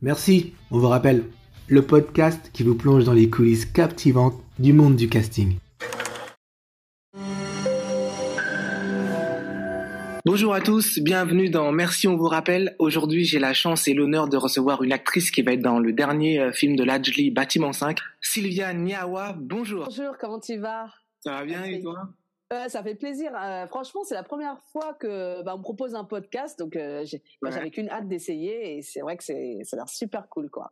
Merci, on vous rappelle, le podcast qui vous plonge dans les coulisses captivantes du monde du casting. Bonjour à tous, bienvenue dans Merci, on vous rappelle. Aujourd'hui, j'ai la chance et l'honneur de recevoir une actrice qui va être dans le dernier film de Lajli, Bâtiment 5, Sylvia Niawa. Bonjour. Bonjour, comment tu vas? Ça va bien et toi? Ça fait plaisir. Franchement, c'est la première fois que on me propose un podcast, donc j'avais qu'une hâte d'essayer et c'est vrai que ça a l'air super cool, quoi.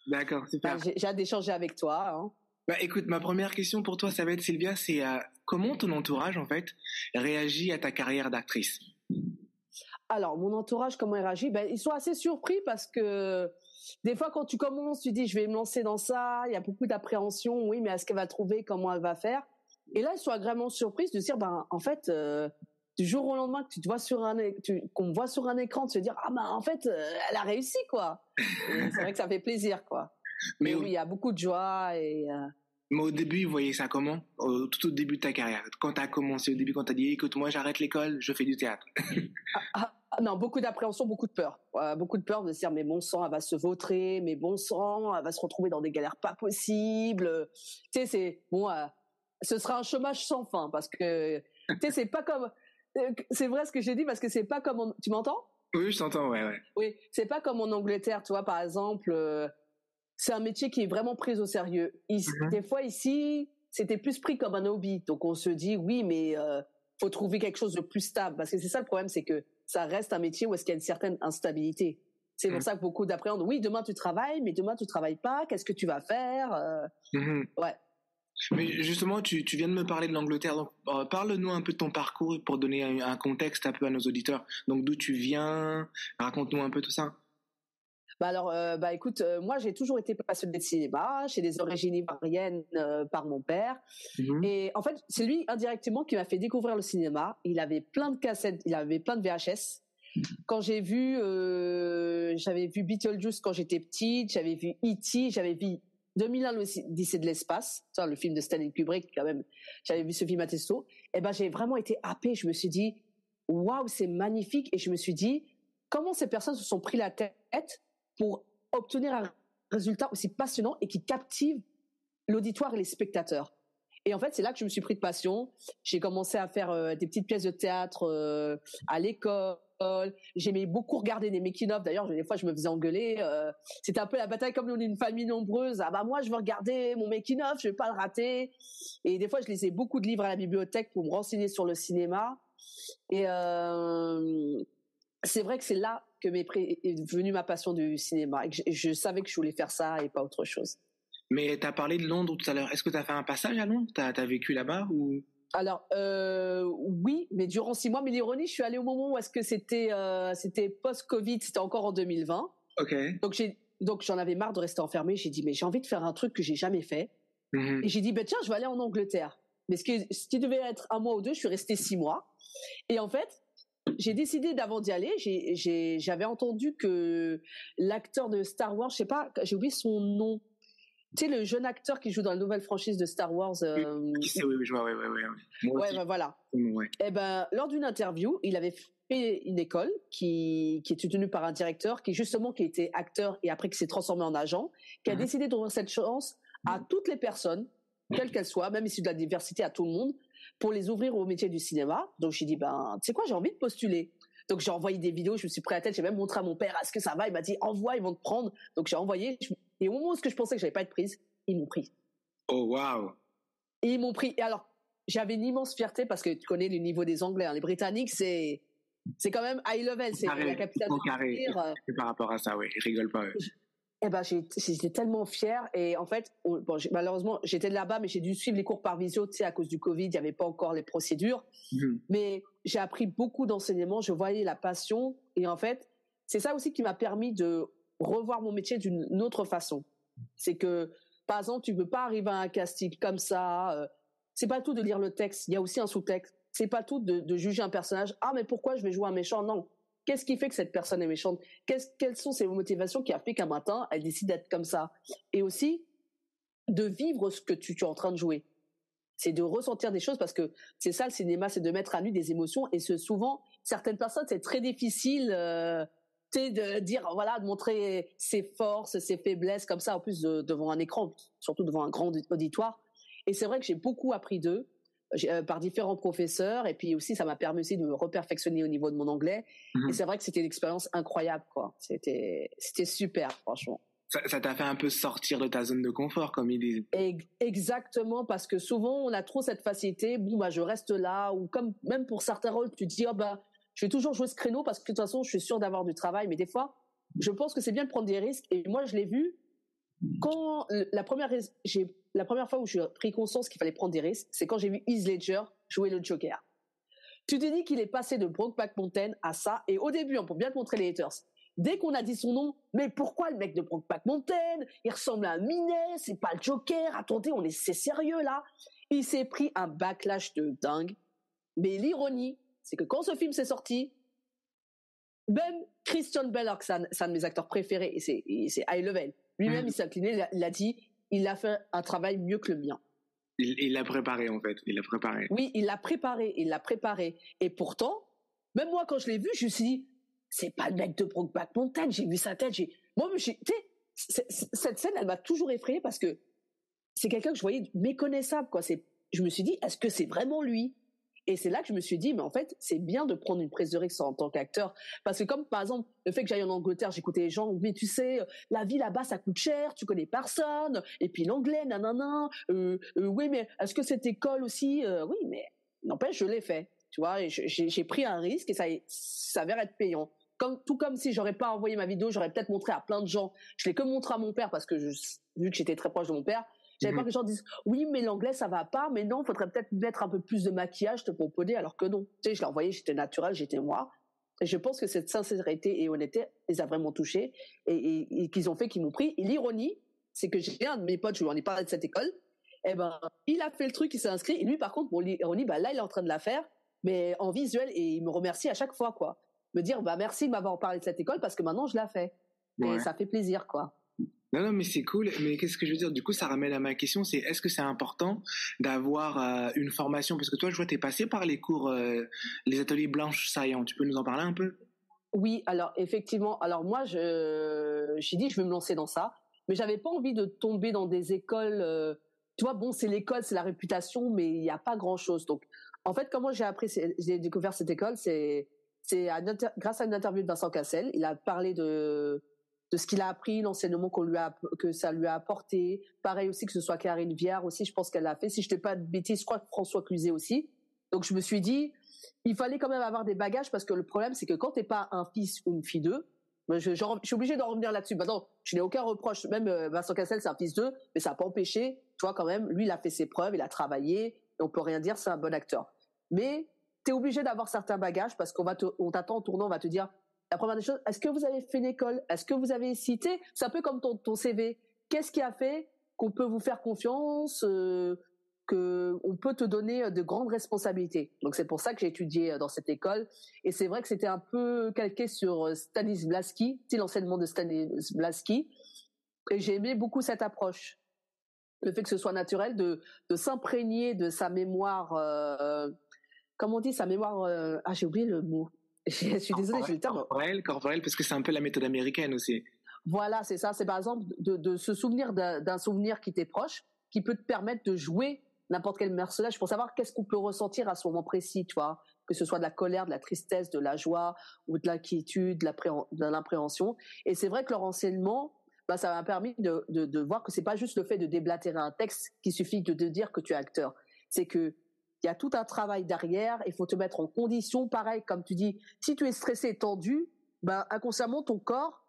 D'accord, super. J'ai hâte d'échanger avec toi. Hein. Écoute, ma première question pour toi, ça va être Sylvia, c'est comment ton entourage en fait réagit à ta carrière d'actrice? Alors, mon entourage, comment il réagit? Ils sont assez surpris parce que des fois, quand tu commences, tu dis je vais me lancer dans ça, il y a beaucoup d'appréhension. Oui, mais est-ce qu'elle va trouver comment elle va faire? Et là, ils sont agréablement surprises de se dire, en fait, du jour au lendemain que tu te vois qu'on me voit sur un écran, de se dire, en fait, elle a réussi, quoi. Et c'est vrai que ça fait plaisir, quoi. Mais oui, il y a beaucoup de joie Mais au début, vous voyez ça comment? Tout au début de ta carrière, quand tu as commencé, au début, quand tu as dit, écoute, moi, j'arrête l'école, je fais du théâtre. Non, beaucoup d'appréhension, beaucoup de peur. Beaucoup de peur de se dire, mais bon sang, elle va se vautrer, mais bon sang, elle va se retrouver dans des galères pas possibles. Tu sais, c'est bon. Ce sera un chômage sans fin parce que tu sais, c'est pas comme c'est vrai ce que j'ai dit parce que c'est pas comme tu m'entends? Oui, je t'entends, ouais. Oui, c'est pas comme en Angleterre, tu vois, par exemple, c'est un métier qui est vraiment pris au sérieux. Des fois ici, c'était plus pris comme un hobby, donc on se dit oui, mais faut trouver quelque chose de plus stable parce que c'est ça le problème, c'est que ça reste un métier où est-ce qu'il y a une certaine instabilité. C'est pour ça que beaucoup d'appréhendent. Oui, demain tu travailles, mais demain tu travailles pas. Qu'est-ce que tu vas faire? Ouais. Mais justement, tu viens de me parler de l'Angleterre, donc parle-nous un peu de ton parcours pour donner un contexte un peu à nos auditeurs. Donc d'où tu viens, raconte-nous un peu tout ça. Écoute, moi j'ai toujours été passionnée de cinéma, j'ai des origines ivoiriennes par mon père, et en fait c'est lui indirectement qui m'a fait découvrir le cinéma. Il avait plein de cassettes, il avait plein de VHS. Quand j'avais vu Beetlejuice quand j'étais petite, j'avais vu E.T., j'avais vu 2001 l'Odyssée de l'espace, le film de Stanley Kubrick quand même. J'avais vu ce film à testo. Et j'ai vraiment été happée. Je me suis dit, waouh, c'est magnifique. Et je me suis dit, comment ces personnes se sont pris la tête pour obtenir un résultat aussi passionnant et qui captive l'auditoire et les spectateurs. Et en fait, c'est là que je me suis pris de passion. J'ai commencé à faire des petites pièces de théâtre à l'école. J'aimais beaucoup regarder des making-of. D'ailleurs, des fois, je me faisais engueuler. C'était un peu la bataille, comme on est une famille nombreuse. Moi, je veux regarder mon making-of, je vais pas le rater. Et des fois, je lisais beaucoup de livres à la bibliothèque pour me renseigner sur le cinéma. Et c'est vrai que c'est là que est venue ma passion du cinéma. Et que je savais que je voulais faire ça et pas autre chose. Mais tu as parlé de Londres tout à l'heure. Est-ce que tu as fait un passage à Londres? Tu as vécu là-bas ou... Alors, oui, mais durant 6 mois. Mais l'ironie, je suis allée au moment où est-ce que c'était post-Covid, c'était encore en 2020. Ok. Donc j'en avais marre de rester enfermée. J'ai dit, mais j'ai envie de faire un truc que j'ai jamais fait. Et j'ai dit, tiens, je vais aller en Angleterre. Mais ce qui devait être 1 mois ou 2, je suis restée 6 mois. Et en fait, j'ai décidé d'avant d'y aller. J'avais entendu que l'acteur de Star Wars, je sais pas, j'ai oublié son nom. Tu sais, le jeune acteur qui joue dans la nouvelle franchise de Star Wars. Qui c'est? Oui, je vois, Moi aussi. Voilà. Ouais. Et lors d'une interview, il avait fait une école qui était tenue par un directeur qui était acteur et après qui s'est transformé en agent, qui a décidé d'ouvrir cette chance à toutes les personnes, quelles qu'elles soient, même issues de la diversité, à tout le monde, pour les ouvrir au métier du cinéma. Donc j'ai dit, tu sais quoi, j'ai envie de postuler. Donc j'ai envoyé des vidéos, je me suis pris la tête, j'ai même montré à mon père, est-ce que ça va? Il m'a dit, envoie, ils vont te prendre. Donc j'ai envoyé, et au moment où je pensais que j'allais pas être prise, ils m'ont pris. Oh, waouh! Et ils m'ont pris. Et alors, j'avais une immense fierté parce que tu connais le niveau des Anglais. Les Britanniques, c'est quand même high level. C'est la capitale carré. Par rapport à ça, oui, ils rigolent pas. J'étais tellement fière. Et en fait, malheureusement, j'étais là-bas, mais j'ai dû suivre les cours par visio. Tu sais, à cause du Covid, il n'y avait pas encore les procédures. Mais j'ai appris beaucoup d'enseignements. Je voyais la passion. Et en fait, c'est ça aussi qui m'a permis de revoir mon métier d'une autre façon. C'est que, par exemple, tu peux pas arriver à un casting comme ça. C'est pas tout de lire le texte. Il y a aussi un sous-texte. C'est pas tout de juger un personnage. Mais pourquoi je vais jouer un méchant? Non. Qu'est-ce qui fait que cette personne est méchante? Quelles sont ses motivations qui a fait qu'un matin, elle décide d'être comme ça? Et aussi, de vivre ce que tu es en train de jouer. C'est de ressentir des choses parce que c'est ça le cinéma, c'est de mettre à nu des émotions. Et souvent, certaines personnes, c'est très difficile de dire, voilà, de montrer ses forces, ses faiblesses comme ça, en plus devant un écran, surtout devant un grand auditoire. Et c'est vrai que j'ai beaucoup appris d'eux par différents professeurs, et puis aussi ça m'a permis aussi de me reperfectionner au niveau de mon anglais. Et c'est vrai que c'était une expérience incroyable, quoi. C'était super, franchement. Ça t'a fait un peu sortir de ta zone de confort, comme ils disent. Exactement, parce que souvent on a trop cette facilité, bon bah je reste là, ou comme même pour certains rôles tu te dis, oh bah je vais toujours jouer ce créneau parce que de toute façon je suis sûr d'avoir du travail. Mais des fois je pense que c'est bien de prendre des risques, et moi je l'ai vu quand la première fois où j'ai pris conscience qu'il fallait prendre des risques, c'est quand j'ai vu Heath Ledger jouer le Joker. Tu te dis qu'il est passé de Brokeback Mountain à ça, et au début, pour bien te montrer les haters, dès qu'on a dit son nom, mais pourquoi le mec de Brokeback Mountain, il ressemble à un Minet, c'est pas le Joker, attendez, c'est sérieux là. Il s'est pris un backlash de dingue. Mais l'ironie, c'est que quand ce film s'est sorti, même Christian Bale, alors que c'est un de mes acteurs préférés, et c'est high level, lui-même il s'est incliné, il a dit, il a fait un travail mieux que le mien. Il l'a préparé, en fait. Il l'a préparé. Oui, il l'a préparé. Et pourtant, même moi, quand je l'ai vu, je me suis dit, c'est pas le mec de Brokeback Mountain. J'ai vu sa tête. Cette scène, elle m'a toujours effrayée parce que c'est quelqu'un que je voyais méconnaissable, quoi. Je me suis dit, est-ce que c'est vraiment lui? Et c'est là que je me suis dit, mais en fait, c'est bien de prendre une prise de risque en tant qu'acteur. Parce que comme, par exemple, le fait que j'aille en Angleterre, j'écoutais les gens, mais tu sais, la vie là-bas, ça coûte cher, tu connais personne, et puis l'anglais, nanana, oui, mais est-ce que cette école aussi, oui, mais n'empêche, je l'ai fait, tu vois, et j'ai pris un risque, et ça s'avère être payant. Tout comme si j'aurais pas envoyé ma vidéo, j'aurais peut-être montré à plein de gens. Je l'ai que montré à mon père parce que vu que j'étais très proche de mon père, j'avais peur que les gens disent oui, mais l'anglais ça va pas, mais non, faudrait peut-être mettre un peu plus de maquillage te proposer, alors que non. Tu sais, je l'ai envoyé, j'étais naturel, j'étais moi. Et je pense que cette sincérité et honnêteté les a vraiment touchés, et qu'ils m'ont pris. Et l'ironie, c'est que j'ai un de mes potes, je lui en ai parlé de cette école, et ben il a fait le truc, il s'est inscrit, et lui par contre, pour l'ironie, bah là il est en train de la faire, mais en visuel, et il me remercie à chaque fois, quoi. Me dire bah merci de m'avoir parlé de cette école parce que maintenant je la fais. Ouais. Et ça fait plaisir, quoi. Non, mais c'est cool. Mais qu'est-ce que je veux dire? Du coup, ça ramène à ma question, c'est est-ce que c'est important d'avoir une formation? Parce que toi, je vois, t'es passé par les cours, les ateliers Blanche Saillant. Tu peux nous en parler un peu? Oui, alors effectivement. Alors moi, j'ai dit je vais me lancer dans ça, mais j'avais pas envie de tomber dans des écoles. Tu vois, bon, c'est l'école, c'est la réputation, mais il n'y a pas grand-chose. Donc, en fait, comment j'ai découvert cette école, c'est grâce à une interview de Vincent Cassel. Il a parlé de ce qu'il a appris, l'enseignement que ça lui a apporté. Pareil aussi que ce soit Karine Viard aussi, je pense qu'elle l'a fait. Si je ne dis pas de bêtises, je crois que François Cluzet aussi. Donc je me suis dit, il fallait quand même avoir des bagages, parce que le problème c'est que quand t'es pas un fils ou une fille d'eux, je suis obligé d'en revenir là-dessus. Maintenant, je n'ai aucun reproche. Même Vincent Cassel, c'est un fils d'eux, mais ça n'a pas empêché. Tu vois, quand même, lui, il a fait ses preuves, il a travaillé, et on peut rien dire, c'est un bon acteur. Mais t'es obligé d'avoir certains bagages, parce qu'on t'attend en tournant, on va te dire, la première des choses, est-ce que vous avez fait une école? Est-ce que vous avez cité? C'est un peu comme ton CV. Qu'est-ce qui a fait qu'on peut vous faire confiance, qu'on peut te donner de grandes responsabilités? Donc c'est pour ça que j'ai étudié dans cette école. Et c'est vrai que c'était un peu calqué sur Stanislavski, c'est l'enseignement de Stanislavski. Et j'ai aimé beaucoup cette approche. Le fait que ce soit naturel, de s'imprégner de sa mémoire, comment on dit, sa mémoire, j'ai oublié le mot. Je suis désolée, j'ai le terme. Corporel, parce que c'est un peu la méthode américaine aussi. Voilà, c'est ça. C'est par exemple de se souvenir d'un souvenir qui t'est proche, qui peut te permettre de jouer n'importe quel personnage pour savoir qu'est-ce qu'on peut ressentir à ce moment précis, tu vois. Que ce soit de la colère, de la tristesse, de la joie, ou de l'inquiétude, de l'appréhension. Et c'est vrai que leur enseignement, ça m'a permis de voir que c'est pas juste le fait de déblatérer un texte qui suffit de dire que tu es acteur. C'est que il y a tout un travail derrière, il faut te mettre en condition, pareil, comme tu dis, si tu es stressé et tendu, inconsciemment, ton corps,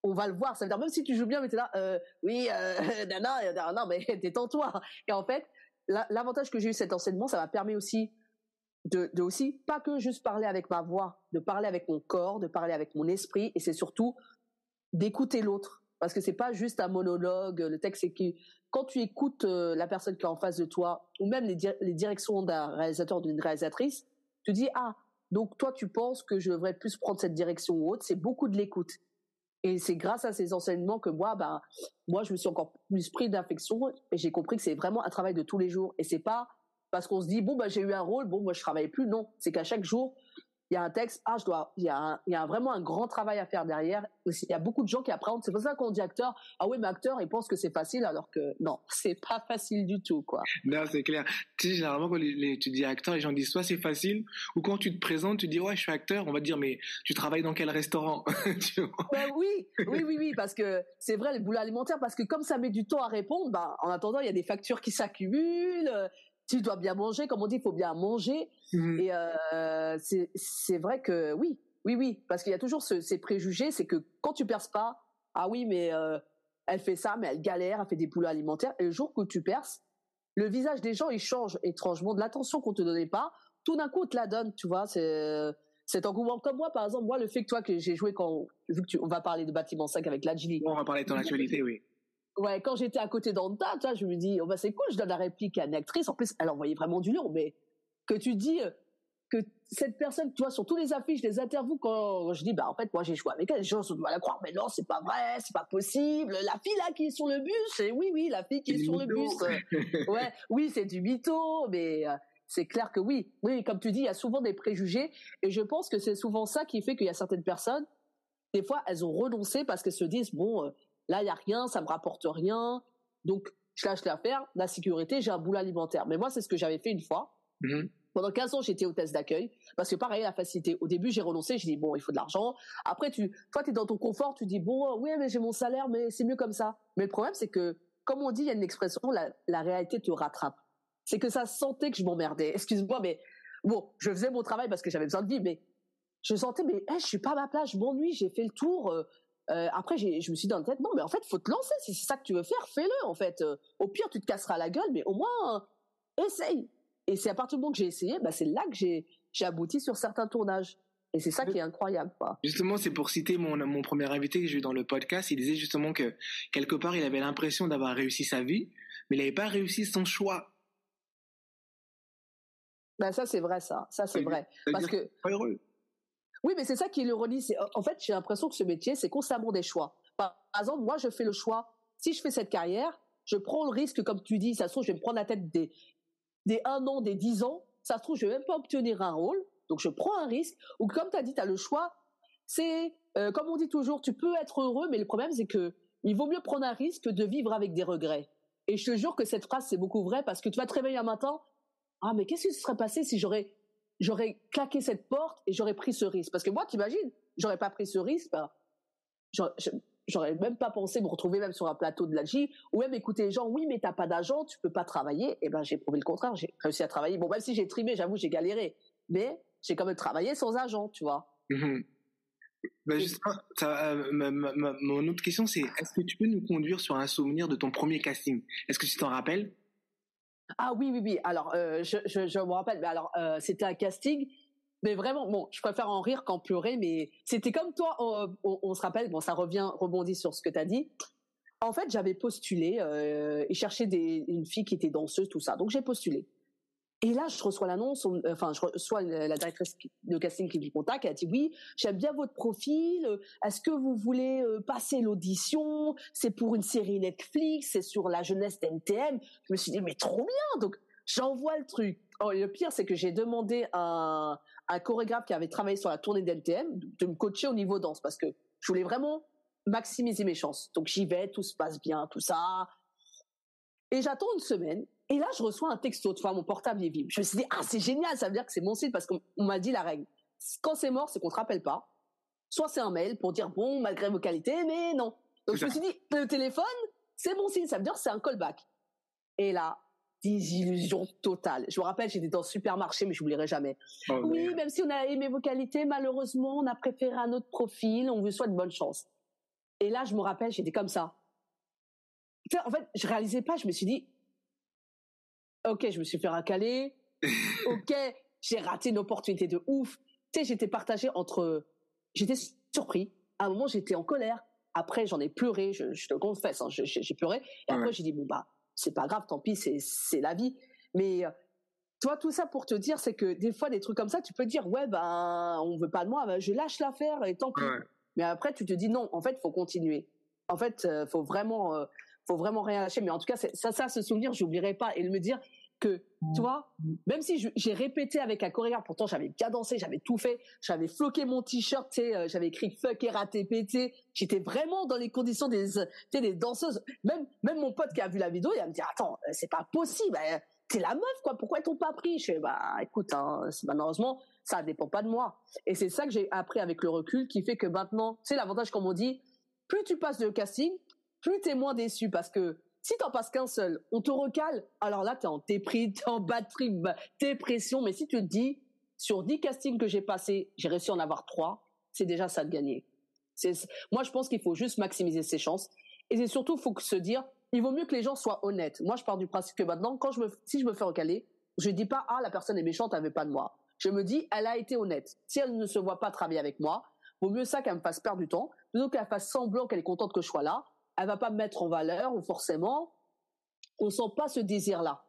on va le voir. Ça veut dire, même si tu joues bien, mais t'es là, oui, non, mais détends-toi. Et en fait, l'avantage que j'ai eu cet enseignement, ça m'a permis aussi de aussi, pas que juste parler avec ma voix, de parler avec mon corps, de parler avec mon esprit, et c'est surtout d'écouter l'autre. Parce que c'est pas juste un monologue, le texte, c'est que quand tu écoutes la personne qui est en face de toi, ou même les directions d'un réalisateur ou d'une réalisatrice, tu dis, ah, donc toi tu penses que je devrais plus prendre cette direction ou autre. C'est beaucoup de l'écoute. Et c'est grâce à ces enseignements que moi je me suis encore plus pris d'affection, et j'ai compris que c'est vraiment un travail de tous les jours. Et c'est pas parce qu'on se dit, bon, j'ai eu un rôle, bon, moi je travaille plus. Non, c'est qu'à chaque jour, il y a un texte, il y a vraiment un grand travail à faire derrière. Il y a beaucoup de gens qui appréhendent. C'est pour ça qu'on dit acteur. Ah oui, mais acteur, ils pensent que c'est facile, alors que non, c'est pas facile du tout, quoi. Non, c'est clair. Tu sais, généralement, quand tu dis acteur, les gens disent soit c'est facile, ou quand tu te présentes, tu dis ouais, je suis acteur, on va te dire mais tu travailles dans quel restaurant? Tu vois. Oui, parce que c'est vrai, le boulot alimentaire, parce que comme ça met du temps à répondre, bah, en attendant, il y a des factures qui s'accumulent. Tu dois bien manger, comme on dit, il faut bien manger. Et c'est vrai que oui, parce qu'il y a toujours ces préjugés, c'est que quand tu perces pas, ah oui, mais elle fait ça, mais elle galère, elle fait des boulots alimentaires. Et le jour que tu perces, le visage des gens, il change étrangement. De l'attention qu'on te donnait pas, tout d'un coup, on te la donne, tu vois. C'est engouement. Comme moi, par exemple, moi, le fait que j'ai joué vu que on va parler de Bâtiment 5 avec Ladjli. On va parler de ton actualité, oui. Ouais, quand j'étais à côté d'Anta, tu vois, je me dis, oh bah c'est cool, je donne la réplique à une actrice. En plus, elle envoyait vraiment du long, mais que tu dis que cette personne, tu vois, sur tous les affiches, les interviews, quand je dis, bah en fait, moi j'ai joué avec elle, les gens sont du mal à croire, mais non, c'est pas vrai, c'est pas possible. La fille là qui est sur le bus, et oui, la fille qui est sur le bus, ouais, oui, c'est du mytho, mais c'est clair que oui, comme tu dis, il y a souvent des préjugés, et je pense que c'est souvent ça qui fait qu'il y a certaines personnes, des fois, elles ont renoncé parce qu'elles se disent, bon. Là, il n'y a rien, ça me rapporte rien. Donc, je lâche l'affaire. La sécurité, j'ai un boulot alimentaire. Mais moi, c'est ce que j'avais fait une fois. Pendant 15 ans, j'étais hôtesse d'accueil. Parce que pareil, la facilité. Au début, j'ai renoncé. J'ai dit, bon, il faut de l'argent. Après, toi, t'es dans ton confort. Tu dis, bon, oui, mais j'ai mon salaire, mais c'est mieux comme ça. Mais le problème, c'est que, comme on dit, il y a une expression, la réalité te rattrape. C'est que ça sentait que je m'emmerdais. Excuse-moi, mais bon, je faisais mon travail parce que j'avais besoin de vie, mais je sentais, mais je suis pas à ma place, je m'ennuie, j'ai fait le tour. Après, je me suis dit dans la tête, non, mais en fait, faut te lancer. Si c'est ça que tu veux faire, fais-le, en fait. Au pire, tu te casseras la gueule, mais au moins, essaye. Et c'est à partir du moment que j'ai essayé, bah, c'est là que j'ai abouti sur certains tournages. Et c'est ça qui est incroyable, quoi. Justement, c'est pour citer mon premier invité que j'ai eu dans le podcast. Il disait justement que, quelque part, il avait l'impression d'avoir réussi sa vie, mais il n'avait pas réussi son choix. Ben, ça, c'est vrai, ça. Ça, c'est vrai. Parce que. Pas heureux. Oui, mais c'est ça qui est l'ironie. En fait, j'ai l'impression que ce métier, c'est constamment des choix. Par exemple, moi, je fais le choix. Si je fais cette carrière, je prends le risque, comme tu dis, ça se trouve, je vais me prendre la tête des 1 an, des 10 ans. Ça se trouve, je vais même pas obtenir un rôle. Donc, je prends un risque. Ou comme tu as dit, tu as le choix. C'est, comme on dit toujours, tu peux être heureux, mais le problème, c'est que il vaut mieux prendre un risque que de vivre avec des regrets. Et je te jure que cette phrase, c'est beaucoup vrai parce que tu vas te réveiller un matin. Ah, mais qu'est-ce qui se serait passé si j'aurais claqué cette porte et j'aurais pris ce risque? Parce que moi, t'imagines, j'aurais pas pris ce risque, ben, j'aurais même pas pensé me retrouver même sur un plateau de l'AJ, ou même écouter les gens, oui, mais t'as pas d'agent, tu peux pas travailler. Et ben, j'ai prouvé le contraire, j'ai réussi à travailler. Bon, même si j'ai trimé, j'avoue, j'ai galéré. Mais j'ai quand même travaillé sans agent, tu vois. Ben justement, mon autre question, c'est est-ce que tu peux nous conduire sur un souvenir de ton premier casting? Est-ce que tu t'en rappelles? Ah oui. Alors, je me rappelle. Mais alors, c'était un casting, mais vraiment, bon, je préfère en rire qu'en pleurer. Mais c'était comme toi. On se rappelle. Bon, ça rebondit sur ce que tu as dit. En fait, j'avais postulé. Ils cherchaient une fille qui était danseuse, tout ça. Donc, j'ai postulé. Et là, je reçois l'annonce. Je reçois la directrice de casting qui me contacte. Elle a dit oui, j'aime bien votre profil. Est-ce que vous voulez passer l'audition? C'est pour une série Netflix. C'est sur la jeunesse d'NTM. Je me suis dit mais trop bien. Donc j'envoie le truc. Oh, et le pire, c'est que j'ai demandé à un chorégraphe qui avait travaillé sur la tournée d'NTM de me coacher au niveau danse parce que je voulais vraiment maximiser mes chances. Donc j'y vais, tout se passe bien, tout ça. Et j'attends une semaine. Et là, je reçois un texto, tu vois, mon portable est vide. Je me suis dit, ah, c'est génial, ça veut dire que c'est mon site parce qu'on m'a dit la règle. Quand c'est mort, c'est qu'on te rappelle pas. Soit c'est un mail pour dire, bon, malgré vos qualités, mais non. Donc je me suis dit, le téléphone, c'est mon signe, ça veut dire que c'est un callback. Et là, désillusion totale. Je me rappelle, j'étais dans le supermarché, mais je n'oublierai jamais. Oh, oui, même si on a aimé vos qualités, malheureusement, on a préféré un autre profil, on vous souhaite bonne chance. Et là, je me rappelle, j'étais comme ça. En fait, je réalisais pas, je me suis dit, ok, je me suis fait racaler. Ok, j'ai raté une opportunité de ouf. Tu sais, j'étais partagée j'étais surpris. À un moment, j'étais en colère. Après, j'en ai pleuré. Je te le confesse, hein, j'ai pleuré. Et après, j'ai dit bon bah, c'est pas grave, tant pis, c'est la vie. Mais toi, tout ça pour te dire, c'est que des fois, des trucs comme ça, tu peux dire ouais ben, on veut pas de moi, ben, je lâche l'affaire et tant pis. Mais après, tu te dis non. En fait, faut continuer. En fait, faut vraiment rien lâcher. Mais en tout cas, ça, ce souvenir, j'oublierai pas. Et me dire, que, tu vois, même si j'ai répété avec un chorégraphe, pourtant j'avais bien dansé, j'avais tout fait, j'avais floqué mon t-shirt, tu sais, j'avais écrit fuck RATPT, j'étais vraiment dans les conditions des danseuses. Même mon pote qui a vu la vidéo, il va me dire, attends, c'est pas possible, t'es la meuf, quoi, pourquoi ils t'ont pas pris? Je fais, bah, écoute, hein, malheureusement, ça dépend pas de moi. Et c'est ça que j'ai appris avec le recul, qui fait que maintenant, tu sais, l'avantage, comme on dit, plus tu passes de casting, plus t'es moins déçu, parce que si t'en passes qu'un seul, on te recale, alors là, t'es en déprime, t'es en batterie, dépression. Mais si tu te dis, sur 10 castings que j'ai passés, j'ai réussi à en avoir 3, c'est déjà ça de gagner. Moi, je pense qu'il faut juste maximiser ses chances. Et c'est surtout, faut se dire, il vaut mieux que les gens soient honnêtes. Moi, je pars du principe que maintenant, si je me fais recaler, je dis pas, ah, la personne est méchante, elle veut pas de moi. Je me dis, elle a été honnête. Si elle ne se voit pas travailler avec moi, vaut mieux ça qu'elle me fasse perdre du temps, plutôt qu'elle fasse semblant qu'elle est contente que je sois là. Elle va pas me mettre en valeur, ou forcément, on sent pas ce désir-là.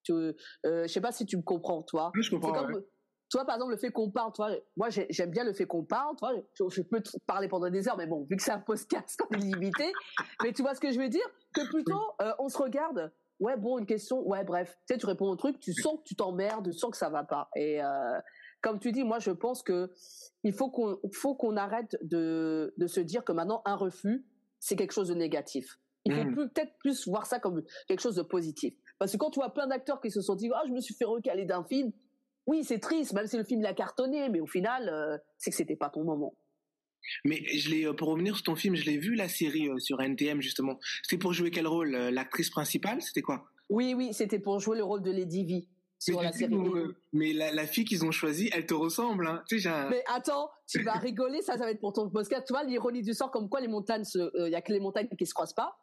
Je sais pas si tu me comprends, toi. Oui, je comprends. C'est comme, toi, par exemple, le fait qu'on parle, toi, moi, j'aime bien le fait qu'on parle, toi, je peux te parler pendant des heures, mais bon, vu que c'est un podcast, on est limité. Mais tu vois ce que je veux dire? Que plutôt, on se regarde, ouais, bon, une question, ouais, bref. Tu sais, tu réponds au truc, tu sens que tu t'emmerdes, tu sens que ça va pas. Et, comme tu dis, moi, je pense que il faut qu'on arrête de se dire que maintenant, un refus, c'est quelque chose de négatif. Il faut peut-être plus voir ça comme quelque chose de positif. Parce que quand tu vois plein d'acteurs qui se sont dit, je me suis fait recaler d'un film, oui, c'est triste, même si le film l'a cartonné, mais au final, c'est que c'était pas ton moment. Mais pour revenir sur ton film, je l'ai vu, la série sur NTM, justement. C'était pour jouer quel rôle? L'actrice principale, c'était quoi? Oui, c'était pour jouer le rôle de Lady V. Sur la série. Mais la fille qu'ils ont choisie, elle te ressemble, hein. Tu sais, Mais attends, tu vas rigoler, ça va être pour ton podcast. Tu vois, l'ironie du sort, comme quoi les montagnes y a que les montagnes qui se croisent pas.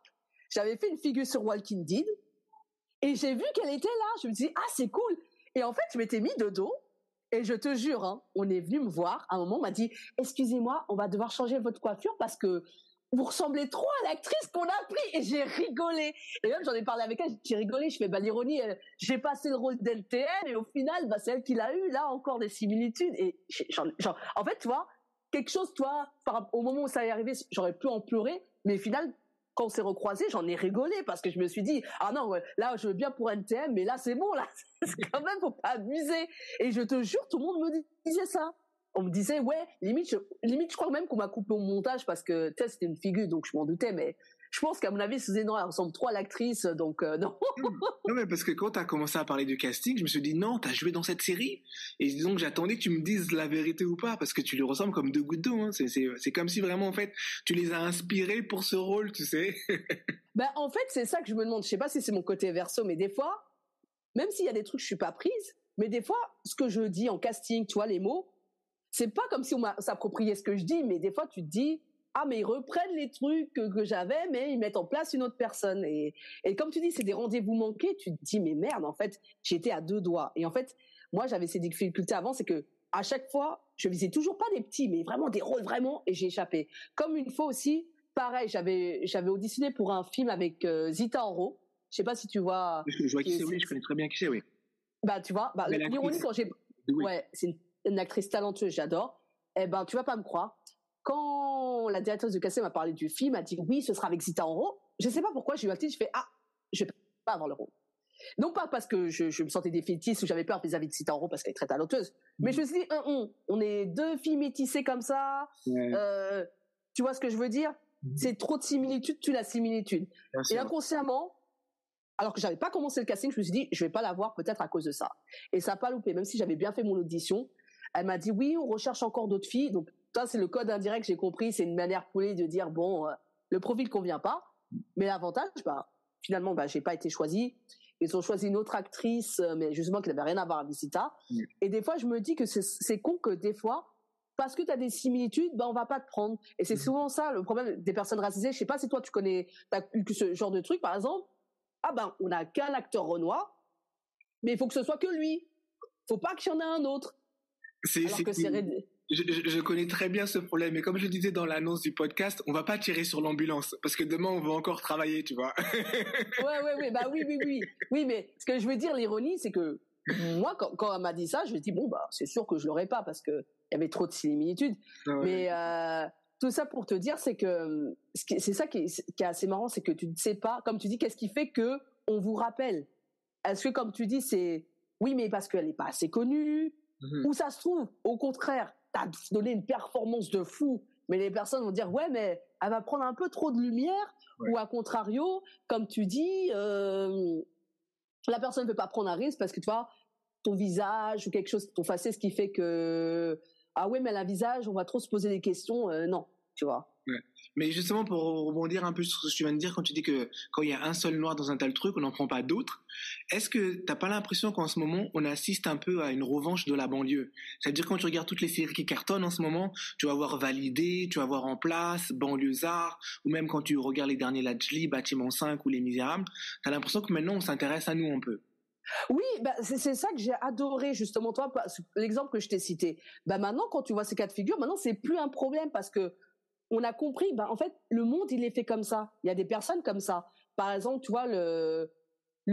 J'avais fait une figure sur Walking Dead, et j'ai vu qu'elle était là. Je me dis, c'est cool. Et en fait, je m'étais mis de dos, et je te jure, hein, on est venu me voir. À un moment, on m'a dit, excusez-moi, on va devoir changer votre coiffure parce que vous ressemblez trop à l'actrice qu'on a pris. Et j'ai rigolé. Et même, j'en ai parlé avec elle, j'ai rigolé. Je fais, l'ironie, j'ai passé le rôle d'LTN et au final, c'est elle qui l'a eu. Là, encore des similitudes. Et en fait, tu vois, quelque chose, toi, au moment où ça est arrivé, j'aurais pu en pleurer. Mais au final, quand on s'est recroisés, j'en ai rigolé parce que je me suis dit, non, là, je veux bien pour NTM, mais là, c'est bon, là. C'est quand même, faut pas abuser. Et je te jure, tout le monde me disait ça. On me disait, ouais, limite, je crois même qu'on m'a coupé au montage parce que, tu sais, c'était une figure, donc je m'en doutais, mais je pense qu'à mon avis, elle ressemble trop à l'actrice, donc non. Non, mais parce que quand t'as commencé à parler du casting, je me suis dit, non, t'as joué dans cette série. Et donc, j'attendais que tu me dises la vérité ou pas, parce que tu lui ressembles comme deux gouttes d'eau, hein. C'est comme si vraiment, en fait, tu les as inspirés pour ce rôle, tu sais. En fait, c'est ça que je me demande. Je sais pas si c'est mon côté verso, mais des fois, même s'il y a des trucs, je suis pas prise, mais des fois, ce que je dis en casting, tu vois, les mots, c'est pas comme si on s'appropriait ce que je dis, mais des fois, tu te dis, mais ils reprennent les trucs que j'avais, mais ils mettent en place une autre personne. Et comme tu dis, c'est des rendez-vous manqués, tu te dis, mais merde, en fait, j'étais à 2 doigts. Et en fait, moi, j'avais ces difficultés avant, c'est que à chaque fois, je visais toujours pas des petits, mais vraiment des rôles vraiment, et j'ai échappé. Comme une fois aussi, pareil, j'avais auditionné pour un film avec Zita Enro. Je sais pas si tu vois. Je vois qui c'est, oui, je connais très bien qui c'est, oui. Tu vois, l'ironie quand j'ai, ouais, c'est une actrice talentueuse, j'adore. Tu vas pas me croire. Quand la directrice de casting m'a parlé du film, elle a dit oui, ce sera avec Zita Enro. Je sais pas pourquoi j'ai eu un titre, je fais je vais pas avoir le rôle. Non pas parce que je me sentais défaitiste ou j'avais peur vis-à-vis de Zita Enro parce qu'elle est très talentueuse, mais je me suis dit on est 2 filles métissées comme ça. Ouais. Tu vois ce que je veux dire? C'est trop de similitudes, tue la similitude. Et inconsciemment, alors que j'avais pas commencé le casting, je me suis dit je vais pas l'avoir peut-être à cause de ça. Et ça a pas loupé, même si j'avais bien fait mon audition. Elle m'a dit oui, on recherche encore d'autres filles. Donc ça, c'est le code indirect, j'ai compris. C'est une manière polie de dire bon, le profil convient pas. Mais l'avantage, finalement, j'ai pas été choisie. Ils ont choisi une autre actrice, mais justement qui n'avait rien à voir avec Zita. Et des fois, je me dis que c'est con que des fois, parce que tu as des similitudes, on va pas te prendre. Et c'est souvent ça le problème des personnes racisées. Je sais pas si toi tu t'as eu ce genre de truc, par exemple. On a qu'un acteur renois, mais il faut que ce soit que lui. Faut pas qu'il y en ait un autre. Je connais très bien ce problème, et comme je le disais dans l'annonce du podcast, on va pas tirer sur l'ambulance parce que demain on va encore travailler, tu vois. Oui, mais ce que je veux dire, l'ironie, c'est que moi, quand elle m'a dit ça, je me dis c'est sûr que je l'aurais pas parce que il y avait trop de similitudes. Ouais. Mais tout ça pour te dire, c'est que c'est ça qui est assez marrant, c'est que tu ne sais pas, comme tu dis, qu'est-ce qui fait que on vous rappelle. est-ce que comme tu dis, c'est oui, mais parce qu'elle n'est pas assez connue, ou ça se trouve, au contraire, t'as donné une performance de fou, mais les personnes vont dire ouais, mais elle va prendre un peu trop de lumière, ou à contrario, comme tu dis, la personne ne peut pas prendre un risque parce que tu vois, ton visage ou quelque chose, ton faciès, ce qui fait que ah ouais, mais elle a un visage, on va trop se poser des questions, non, tu vois. Ouais. Mais justement, pour rebondir un peu sur ce que tu viens de dire, quand tu dis que quand il y a un seul noir dans un tel truc, on n'en prend pas d'autres, est-ce que t'as pas l'impression qu'en ce moment, on assiste un peu à une revanche de la banlieue? C'est-à-dire quand tu regardes toutes les séries qui cartonnent en ce moment, tu vas voir Validé, tu vas voir En Place, Banlieusard, ou même quand tu regardes les derniers Lajli, Bâtiment 5 ou Les Misérables, t'as l'impression que maintenant on s'intéresse à nous un peu. Oui, bah c'est ça que j'ai adoré justement toi, l'exemple que je t'ai cité. Bah maintenant, quand tu vois ces cas de figure, maintenant c'est plus un problème parce que on a compris. Bah en fait, le monde il est fait comme ça. Il y a des personnes comme ça. Par exemple, tu vois le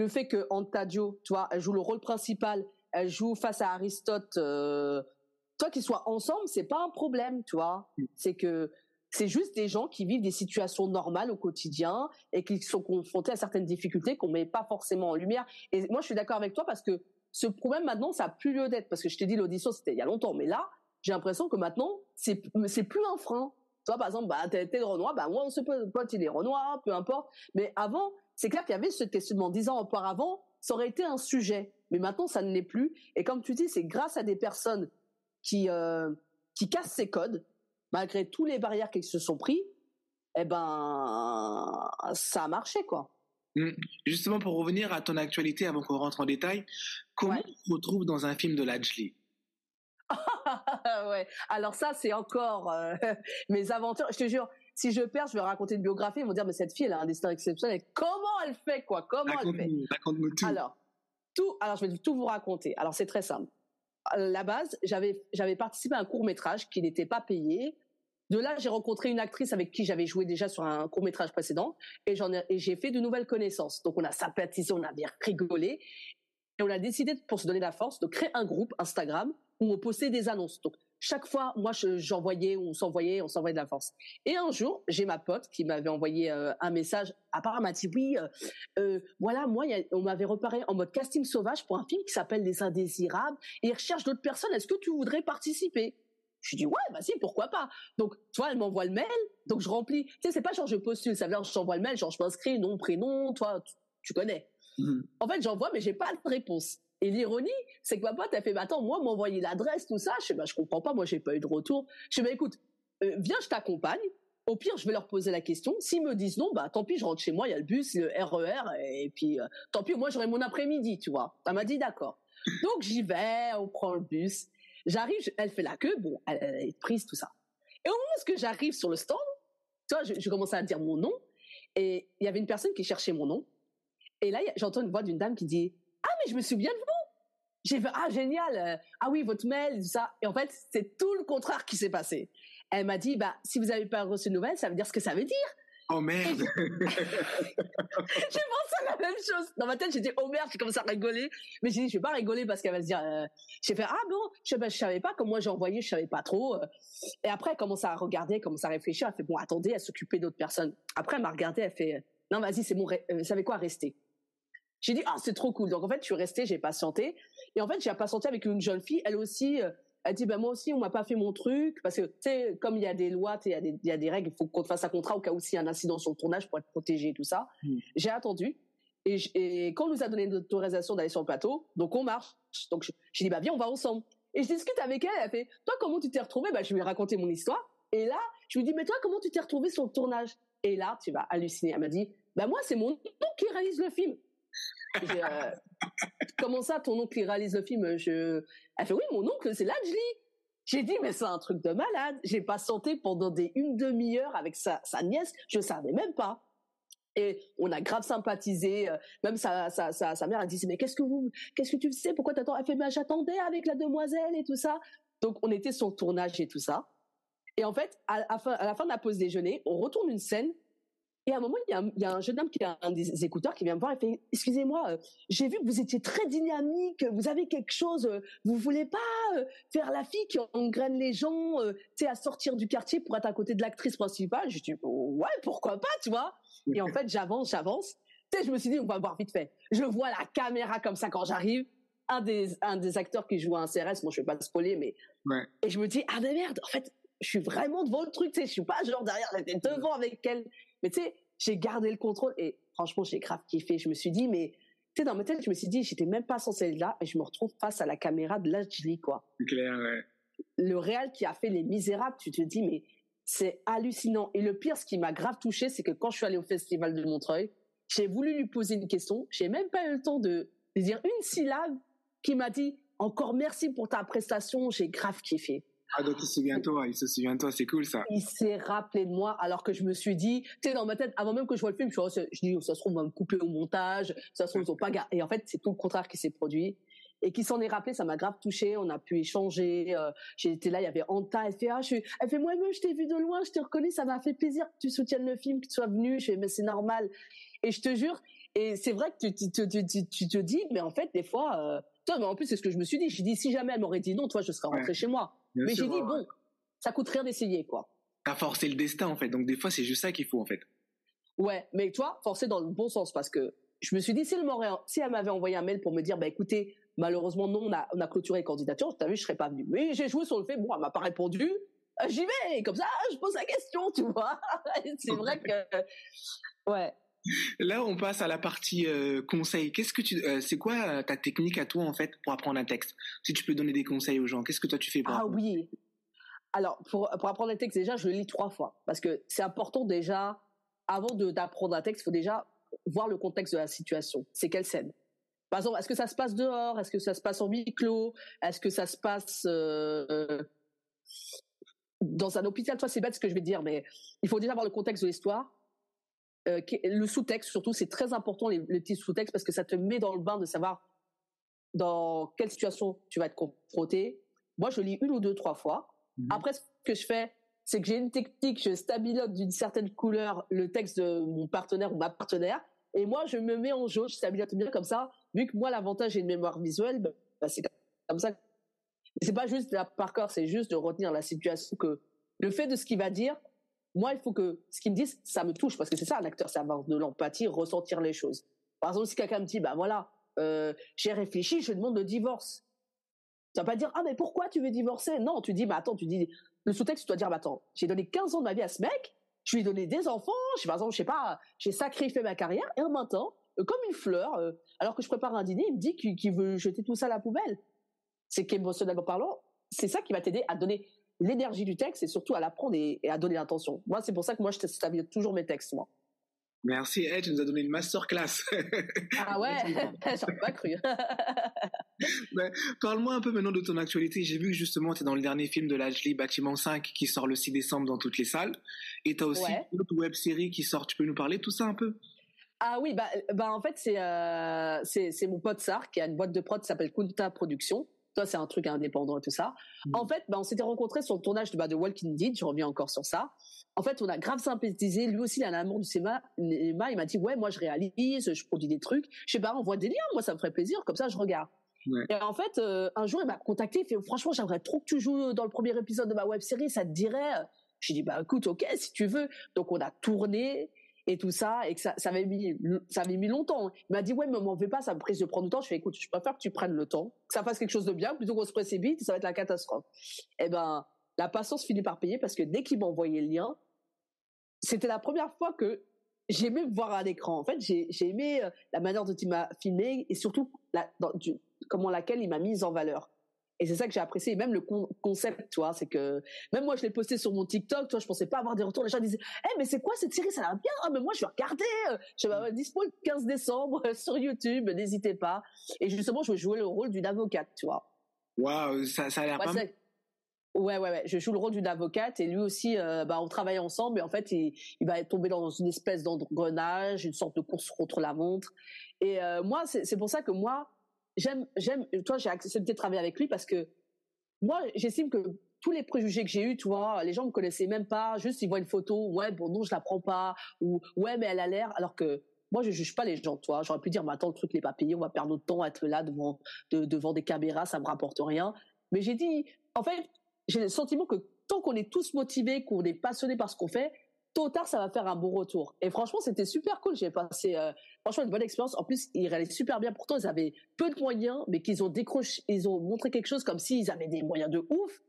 fait que Antadio, tu vois, elle joue le rôle principal, elle joue face à Aristote. Toi qu'ils soient ensemble, c'est pas un problème, tu vois. C'est que c'est juste des gens qui vivent des situations normales au quotidien et qui sont confrontés à certaines difficultés qu'on met pas forcément en lumière. Et moi, je suis d'accord avec toi parce que ce problème maintenant, ça a plus lieu d'être. Parce que je t'ai dit, l'audition, c'était il y a longtemps, mais là, j'ai l'impression que maintenant, c'est plus un frein. Toi, par exemple, bah, t'es Renoir, bah, moi, on se peut, toi, t'es Renoir, peu importe. Mais avant, c'est clair qu'il y avait ce questionnement. 10 ans auparavant, ça aurait été un sujet. Mais maintenant, ça ne l'est plus. Et comme tu dis, c'est grâce à des personnes qui cassent ces codes, malgré toutes les barrières qu'ils se sont pris, eh ben, ça a marché, quoi. Justement, pour revenir à ton actualité avant qu'on rentre en détail, comment tu te retrouves dans un film de Lajli? Ouais. Alors ça, c'est encore mes aventures. Je te jure, si je perds, je vais raconter une biographie. Ils vont dire, mais cette fille, elle a un destin exceptionnel. Comment elle fait, quoi? Comment elle fait? Raconte-nous tout. Alors, je vais tout vous raconter. Alors, c'est très simple. À la base, j'avais participé à un court-métrage qui n'était pas payé. De là, j'ai rencontré une actrice avec qui j'avais joué déjà sur un court-métrage précédent et j'ai fait de nouvelles connaissances. Donc, on a sympathisé, on a bien rigolé et on a décidé, pour se donner la force, de créer un groupe Instagram où on postait des annonces. Donc, chaque fois, moi, j'envoyais, on s'envoyait de la force. Et un jour, j'ai ma pote qui m'avait envoyé un message. Apparemment, elle m'a dit, oui, voilà, moi, on m'avait reparé en mode casting sauvage pour un film qui s'appelle Les Indésirables et ils recherchent d'autres personnes. Est-ce que tu voudrais participer? Je dis, ouais, vas-y, pourquoi pas? Donc, toi, elle m'envoie le mail, donc je remplis. Tu sais, c'est pas genre je postule, ça veut dire j'envoie le mail, genre je m'inscris, nom, prénom, toi, tu connais. En fait, j'envoie, mais j'ai pas de réponse. Et l'ironie, c'est que ma pote, elle fait, bah, attends, moi, m'envoyer l'adresse, tout ça. Je sais, bah, je comprends pas, moi, j'ai pas eu de retour. Je dis, bah, écoute, viens, je t'accompagne. Au pire, je vais leur poser la question. S'ils me disent non, bah, tant pis, je rentre chez moi, il y a le bus, le RER, et puis, tant pis, moi, j'aurai mon après-midi, tu vois. Elle m'a dit, d'accord. Donc, j'y vais, on prend le bus. J'arrive, elle fait la queue, bon, elle est prise, tout ça. Et au moment où j'arrive sur le stand, tu vois, je commençais à dire mon nom, et il y avait une personne qui cherchait mon nom. Et là, j'entends une voix d'une dame qui dit, ah, mais je me souviens de vous. J'ai fait, ah, génial, ah oui, votre mail, tout ça. Et en fait, c'est tout le contraire qui s'est passé. Elle m'a dit, bah, si vous n'avez pas reçu de nouvelles, ça veut dire ce que ça veut dire. Oh merde. J'ai pensé à la même chose. Dans ma tête, j'ai dit, oh merde, j'ai commencé à rigoler. Mais j'ai dit, je vais pas rigoler parce qu'elle va se dire, j'ai fait, ah bon, je savais pas, comme moi j'ai envoyé, je savais pas trop. Et après, elle commence à regarder, elle commence à réfléchir, elle fait, bon, attendez, elle s'occupait d'autres personnes. Après, elle m'a regardé, elle fait, non, vas-y, c'est bon, vous savez quoi, restez. J'ai dit, ah, c'est trop cool. Donc, en fait, je suis restée, j'ai patienté. Et en fait, j'ai patienté avec une jeune fille. Elle aussi, elle dit, ben, moi aussi, on m'a pas fait mon truc. Parce que, tu sais, comme il y a des lois, il y a des règles, il faut qu'on te fasse un contrat au cas où s'il y a un incident sur le tournage pour être protégé et tout ça. J'ai attendu. Et quand on nous a donné l'autorisation d'aller sur le plateau, donc on marche. Donc, j'ai dit, bah, viens, on va ensemble. Et je discute avec elle. Elle fait, toi, comment tu t'es retrouvée? Bah, je lui ai raconté mon histoire. Et là, je lui dis, mais toi, comment tu t'es retrouvée sur le tournage? Et là, tu vas halluciner. Elle m'a dit, bah, moi, c'est mon oncle qui réalise le film. Comment ça, ton oncle qui réalise le film? Elle fait, oui, mon oncle, c'est Lajli. J'ai dit, mais c'est un truc de malade. J'ai patienté pendant une demi-heure avec sa nièce. Je savais même pas. Et on a grave sympathisé. Même sa mère a dit, mais qu'est-ce que tu sais? Pourquoi t'attends? Elle fait, mais j'attendais avec la demoiselle et tout ça. Donc, on était sur le tournage et tout ça. Et en fait, à la fin de la pause déjeuner, on retourne une scène. Et à un moment, il y a un jeune homme qui a un des écouteurs qui vient me voir et fait, excusez-moi, j'ai vu que vous étiez très dynamique, vous avez quelque chose, vous voulez pas faire la fille qui engraine les gens, tu sais, à sortir du quartier pour être à côté de l'actrice principale? Je dis, ouais, pourquoi pas, tu vois? Et en fait, j'avance. Tu sais, je me suis dit, on va voir vite fait. Je vois la caméra comme ça quand j'arrive. Un des acteurs qui joue un CRS, moi je vais pas le spoiler, mais et je me dis ah mais merde, en fait je suis vraiment devant le truc, tu sais, je suis pas genre derrière, j'étais devant avec elle, mais tu sais, j'ai gardé le contrôle et franchement j'ai grave kiffé. Je me suis dit mais tu sais dans ma tête je me suis dit j'étais même pas censée être là et je me retrouve face à la caméra de Lajli quoi. C'est clair, ouais. Le réal qui a fait Les Misérables, tu te dis mais c'est hallucinant. Et le pire, ce qui m'a grave touché, c'est que quand je suis allée au festival de Montreuil, j'ai voulu lui poser une question, j'ai même pas eu le temps de dire une syllabe, qui m'a dit encore merci pour ta prestation, j'ai grave kiffé. Ah donc il se souvient de toi, c'est cool ça. Il s'est rappelé de moi alors que je me suis dit, tu sais dans ma tête, avant même que je vois le film, je dis ça se trouve on va me couper au montage, ça se trouve ils ont pas gardé. Et en fait c'est tout le contraire qui s'est produit. Et qui s'en est rappelé, ça m'a grave touché. On a pu échanger. J'étais là, il y avait Anta. Elle fait moi je t'ai vu de loin, je t'ai reconnu, ça m'a fait plaisir que tu soutiennes le film, que tu sois venu. Je fais mais c'est normal. Et je te jure, et c'est vrai que tu te dis, mais en fait des fois, toi, mais en plus c'est ce que je me suis dit. Je dis si jamais elle m'aurait dit non, toi je serais rentré chez moi. Bien mais sûr, j'ai dit bon, ça coûte rien d'essayer quoi. T'as forcé le destin en fait, donc des fois c'est juste ça qu'il faut en fait. Ouais, mais toi forcé dans le bon sens parce que je me suis dit si elle m'avait envoyé un mail pour me dire bah écoutez malheureusement non on a clôturé les candidatures, t'as vu je serais pas venue. Mais j'ai joué sur le fait bon elle m'a pas répondu, j'y vais comme ça je pose la question tu vois. C'est vrai que ouais. Là on passe à la partie conseils. C'est quoi ta technique à toi en fait pour apprendre un texte? Si tu peux donner des conseils aux gens, qu'est-ce que toi tu fais pour apprendre? Oui. Alors pour apprendre un texte déjà je le lis 3 fois parce que c'est important déjà avant d'apprendre un texte il faut déjà voir le contexte de la situation. C'est quelle scène? Par exemple, est-ce que ça se passe dehors? Est-ce que ça se passe en huis clos? Est-ce que ça se passe dans un hôpital? Toi, c'est bête ce que je vais te dire, mais il faut déjà voir le contexte de l'histoire. Le sous-texte, surtout, c'est très important, les petits sous-textes, parce que ça te met dans le bain de savoir dans quelle situation tu vas être confronté. Moi, je lis 1 ou 2, 3 fois. Après, ce que je fais, c'est que j'ai une technique, je stabilise d'une certaine couleur le texte de mon partenaire ou ma partenaire. Et moi, je me mets en jauge, je stabilise bien comme ça. Vu que moi, l'avantage, j'ai une mémoire visuelle, bah, c'est comme ça. C'est pas juste par cœur, c'est juste de retenir la situation, que le fait de ce qu'il va dire, moi, il faut que ce qu'il me dise, ça me touche. Parce que c'est ça, un acteur, c'est avoir de l'empathie, ressentir les choses. Par exemple, si quelqu'un me dit, bah voilà, j'ai réfléchi, je demande le divorce. Tu vas pas dire, ah, mais pourquoi tu veux divorcer? Non, tu dis, bah attends, le sous-texte, tu dois dire, bah attends, j'ai donné 15 ans de ma vie à ce mec, je lui ai donné des enfants, par exemple, je sais pas, j'ai sacrifié ma carrière, et en même temps, comme une fleur, alors que je prépare un dîner, il me dit qu'il veut jeter tout ça à la poubelle. C'est qu'émotionnellement parlant, c'est ça qui va t'aider à donner l'énergie du texte et surtout à l'apprendre et à donner l'intention. Moi, c'est pour ça que moi, je stabilise toujours mes textes, moi. Merci, tu nous as donné une masterclass. Ah ouais, j'aurais pas cru. Parle-moi un peu maintenant de ton actualité. J'ai vu que justement, tu es dans le dernier film de Lajli, Bâtiment 5, qui sort le 6 décembre dans toutes les salles. Et tu as aussi une autre web-série qui sort. Tu peux nous parler de tout ça un peu? Ah oui, bah en fait, c'est mon pote Sar qui a une boîte de prod qui s'appelle Kunta Productions. Toi, c'est un truc indépendant et tout ça. En fait, on s'était rencontrés sur le tournage de Walking Dead. Je reviens encore sur ça. En fait, on a grave sympathisé. Lui aussi, il a un amour du cinéma. Il m'a dit, ouais, moi, je réalise, je produis des trucs. Je sais pas, on voit des liens. Moi, ça me ferait plaisir. Comme ça, je regarde. Ouais. Et en fait, un jour, il m'a contacté. Il fait, franchement, j'aimerais trop que tu joues dans le premier épisode de ma web série. Ça te dirait? J'ai dit, bah, écoute, ok, si tu veux. Donc, on a tourné et tout ça, et que ça avait mis longtemps. Il m'a dit, ouais, mais m'en fais pas, ça me prise de prendre du temps. Je fais, écoute, je préfère que tu prennes le temps, que ça fasse quelque chose de bien, plutôt qu'on se précipite, ça va être la catastrophe. Eh ben, la patience finit par payer, parce que dès qu'il m'a envoyé le lien, c'était la première fois que j'aimais me voir à l'écran. En fait, j'ai aimé la manière dont il m'a filmé, et surtout, comment laquelle il m'a mise en valeur. Et c'est ça que j'ai apprécié, et même le concept, tu vois, c'est que même moi je l'ai posté sur mon TikTok, tu vois, je pensais pas avoir des retours, les gens disaient mais c'est quoi cette série, ça a l'air bien, mais moi je vais regarder, je vais dispo le 15 décembre sur YouTube, n'hésitez pas. Et justement, je vais jouer le rôle d'une avocate, tu vois. Waouh, ça a l'air pas mal. Ouais, je joue le rôle d'une avocate, et lui aussi, on travaille ensemble, mais en fait il va tomber dans une espèce d'engrenage, une sorte de course contre la montre. Et moi, c'est pour ça que moi j'aime, toi, j'ai accepté de travailler avec lui parce que moi, j'estime que tous les préjugés que j'ai eus, tu vois, les gens me connaissaient même pas, juste ils voient une photo, ouais, bon, non, je la prends pas, ou ouais, mais elle a l'air, alors que moi, je juge pas les gens, tu vois. J'aurais pu dire, mais attends, le truc n'est pas payé, on va perdre notre temps à être là devant des caméras, ça me rapporte rien. Mais j'ai dit, en fait, j'ai le sentiment que tant qu'on est tous motivés, qu'on est passionnés par ce qu'on fait, tôt ou tard, ça va faire un bon retour. Et franchement, c'était super cool. J'ai passé, franchement, une bonne expérience. En plus, ils réalisent super bien. Pourtant, ils avaient peu de moyens, mais qu'ils ont décroché, ils ont montré quelque chose comme s'ils avaient des moyens de ouf.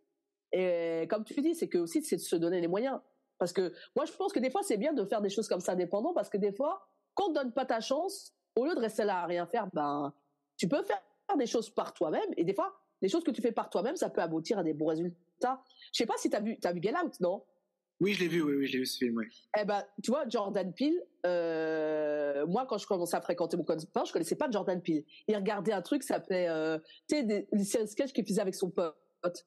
Et comme tu dis, c'est que aussi, c'est de se donner les moyens. Parce que moi, je pense que des fois, c'est bien de faire des choses comme ça indépendant, parce que des fois, quand on ne donne pas ta chance, au lieu de rester là à rien faire, ben, tu peux faire des choses par toi-même. Et des fois, les choses que tu fais par toi-même, ça peut aboutir à des bons résultats. Je sais pas si t'as vu Get Out, non? Oui, je l'ai vu, oui, je l'ai vu ce film, oui. Eh ben, tu vois, Jordan Peele, moi, quand je commençais à fréquenter mon copain, je connaissais pas Jordan Peele. Il regardait un truc, ça s'appelait, tu sais, c'est un sketch qu'il faisait avec son pote,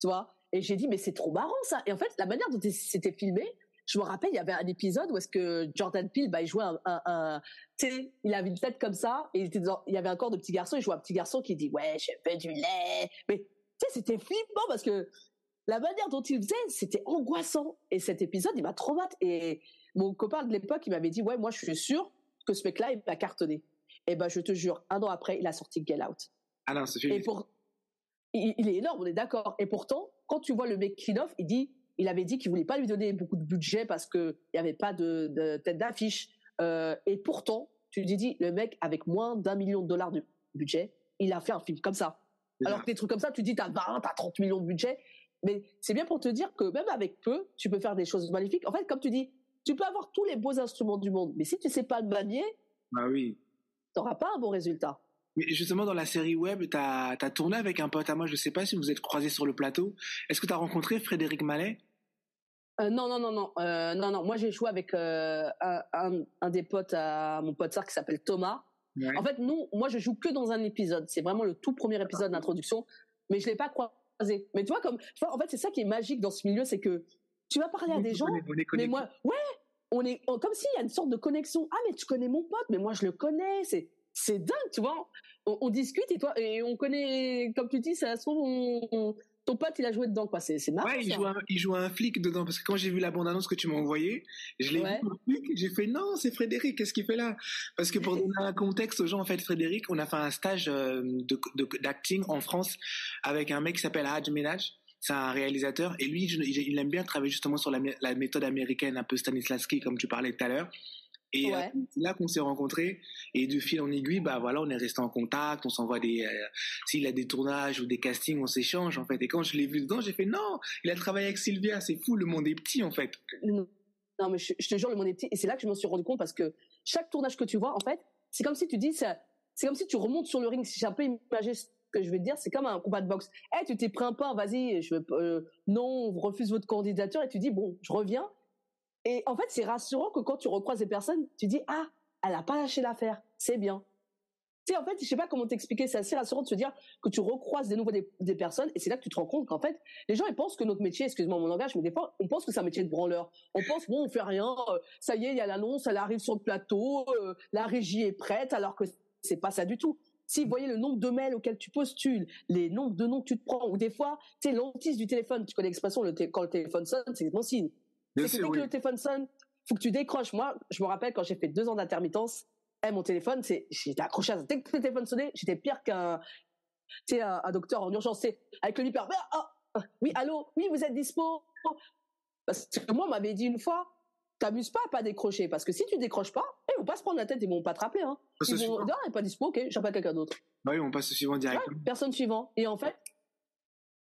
tu vois. Et j'ai dit, mais c'est trop marrant, ça. Et en fait, la manière dont c'était filmé, je me rappelle, il y avait un épisode où est-ce que Jordan Peele, bah, il jouait tu sais, il avait une tête comme ça, et il y avait un corps de petit garçon, il jouait un petit garçon qui dit, ouais, j'ai fait du lait. Mais, tu sais, c'était flippant parce que, la manière dont il faisait, c'était angoissant. Et cet épisode, il m'a traumatisé. Et mon copain de l'époque, il m'avait dit, ouais, moi, je suis sûr que ce mec-là, il va cartonner. Et ben, je te jure, 1 an après, il a sorti Get Out. Ah non, ce film. Et il est énorme, on est d'accord. Et pourtant, quand tu vois le making-of, il avait dit qu'il voulait pas lui donner beaucoup de budget parce que il y avait pas de tête d'affiche. Et pourtant, tu te dis, le mec, avec moins d'1 million de dollars de budget, il a fait un film comme ça. Alors que des trucs comme ça, tu dis, t'as 20, t'as 30 millions de budget. Mais c'est bien pour te dire que même avec peu, tu peux faire des choses magnifiques. En fait, comme tu dis, tu peux avoir tous les beaux instruments du monde, mais si tu sais pas le manier, bah oui, t'auras pas un bon résultat. Mais justement, dans la série web, t'as tourné avec un pote à moi, je sais pas si vous êtes croisés sur le plateau. Est-ce que t'as rencontré Frédéric Mallet? Non. Moi, j'ai joué avec un des potes à mon pote qui s'appelle Thomas. Ouais. En fait, moi, je joue que dans un épisode. C'est vraiment le tout premier épisode d'introduction, mais je l'ai pas croisé. Mais tu vois, en fait, c'est ça qui est magique dans ce milieu, c'est que tu vas parler à des gens, mais moi, ouais, comme s'il y a une sorte de connexion. Ah, mais tu connais mon pote, mais moi, je le connais. C'est dingue, tu vois. On discute et on connaît, comme tu dis, ça se trouve, ton pote, il a joué dedans, quoi. C'est marrant. Ouais, il joue un flic dedans, parce que quand j'ai vu la bande-annonce que tu m'as envoyée, je l'ai vu un flic, j'ai fait non, c'est Frédéric, qu'est-ce qu'il fait là? Parce que pour donner un contexte aux gens, en fait, Frédéric, on a fait un stage d'acting en France avec un mec qui s'appelle Hadj Ménage. C'est un réalisateur, et lui, il aime bien travailler justement sur la méthode américaine, un peu Stanislavski, comme tu parlais tout à l'heure. Et c'est là qu'on s'est rencontrés, et de fil en aiguille, bah voilà, on est resté en contact, on s'envoie s'il a des tournages ou des castings, on s'échange en fait. Et quand je l'ai vu dedans, j'ai fait non, il a travaillé avec Sylvia, c'est fou, le monde est petit en fait. Non, mais je te jure, le monde est petit, et c'est là que je me suis rendu compte, parce que chaque tournage que tu vois, en fait, c'est comme si tu dis, c'est comme si tu remontes sur le ring. Si j'ai un peu imagé ce que je vais te dire, c'est comme un combat de boxe. Tu t'es pris un pain, vas-y, non, on refuse votre candidature, et tu dis bon, je reviens. Et en fait, c'est rassurant que quand tu recroises des personnes, tu dis ah, elle a pas lâché l'affaire, c'est bien. Tu sais, en fait, je sais pas comment t'expliquer, c'est assez rassurant de se dire que tu recroises des nouveaux des personnes, et c'est là que tu te rends compte qu'en fait, les gens, ils pensent que notre métier, excuse-moi mon langage, mais des fois, on pense que c'est un métier de branleur. On pense, bon, on fait rien, ça y est, il y a l'annonce, elle arrive sur le plateau, la régie est prête, alors que c'est pas ça du tout. Si vous voyez le nombre de mails auxquels tu postules, les nombres de noms que tu te prends, ou des fois, tu sais, l'hantise du téléphone, tu connais l'expression, quand le téléphone sonne, c'est bon signe. C'est que dès que le téléphone sonne, faut que tu décroches. Moi, je me rappelle quand j'ai fait 2 ans d'intermittence, mon téléphone, j'étais accroché à ça. Dès que le téléphone sonnait, j'étais pire qu'un docteur en urgence, avec le hyper. Oui, allô, oui, vous êtes dispo. Parce que moi, on m'avait dit une fois, t'amuses pas à pas décrocher, parce que si tu décroches pas, ils vont pas se prendre la tête, ils vont pas te rappeler. Hein. Ils vont dire, elle est pas dispo, ok, j'appelle quelqu'un d'autre. Bah oui, on passe au suivant directement. Ouais, personne suivant. Et en fait,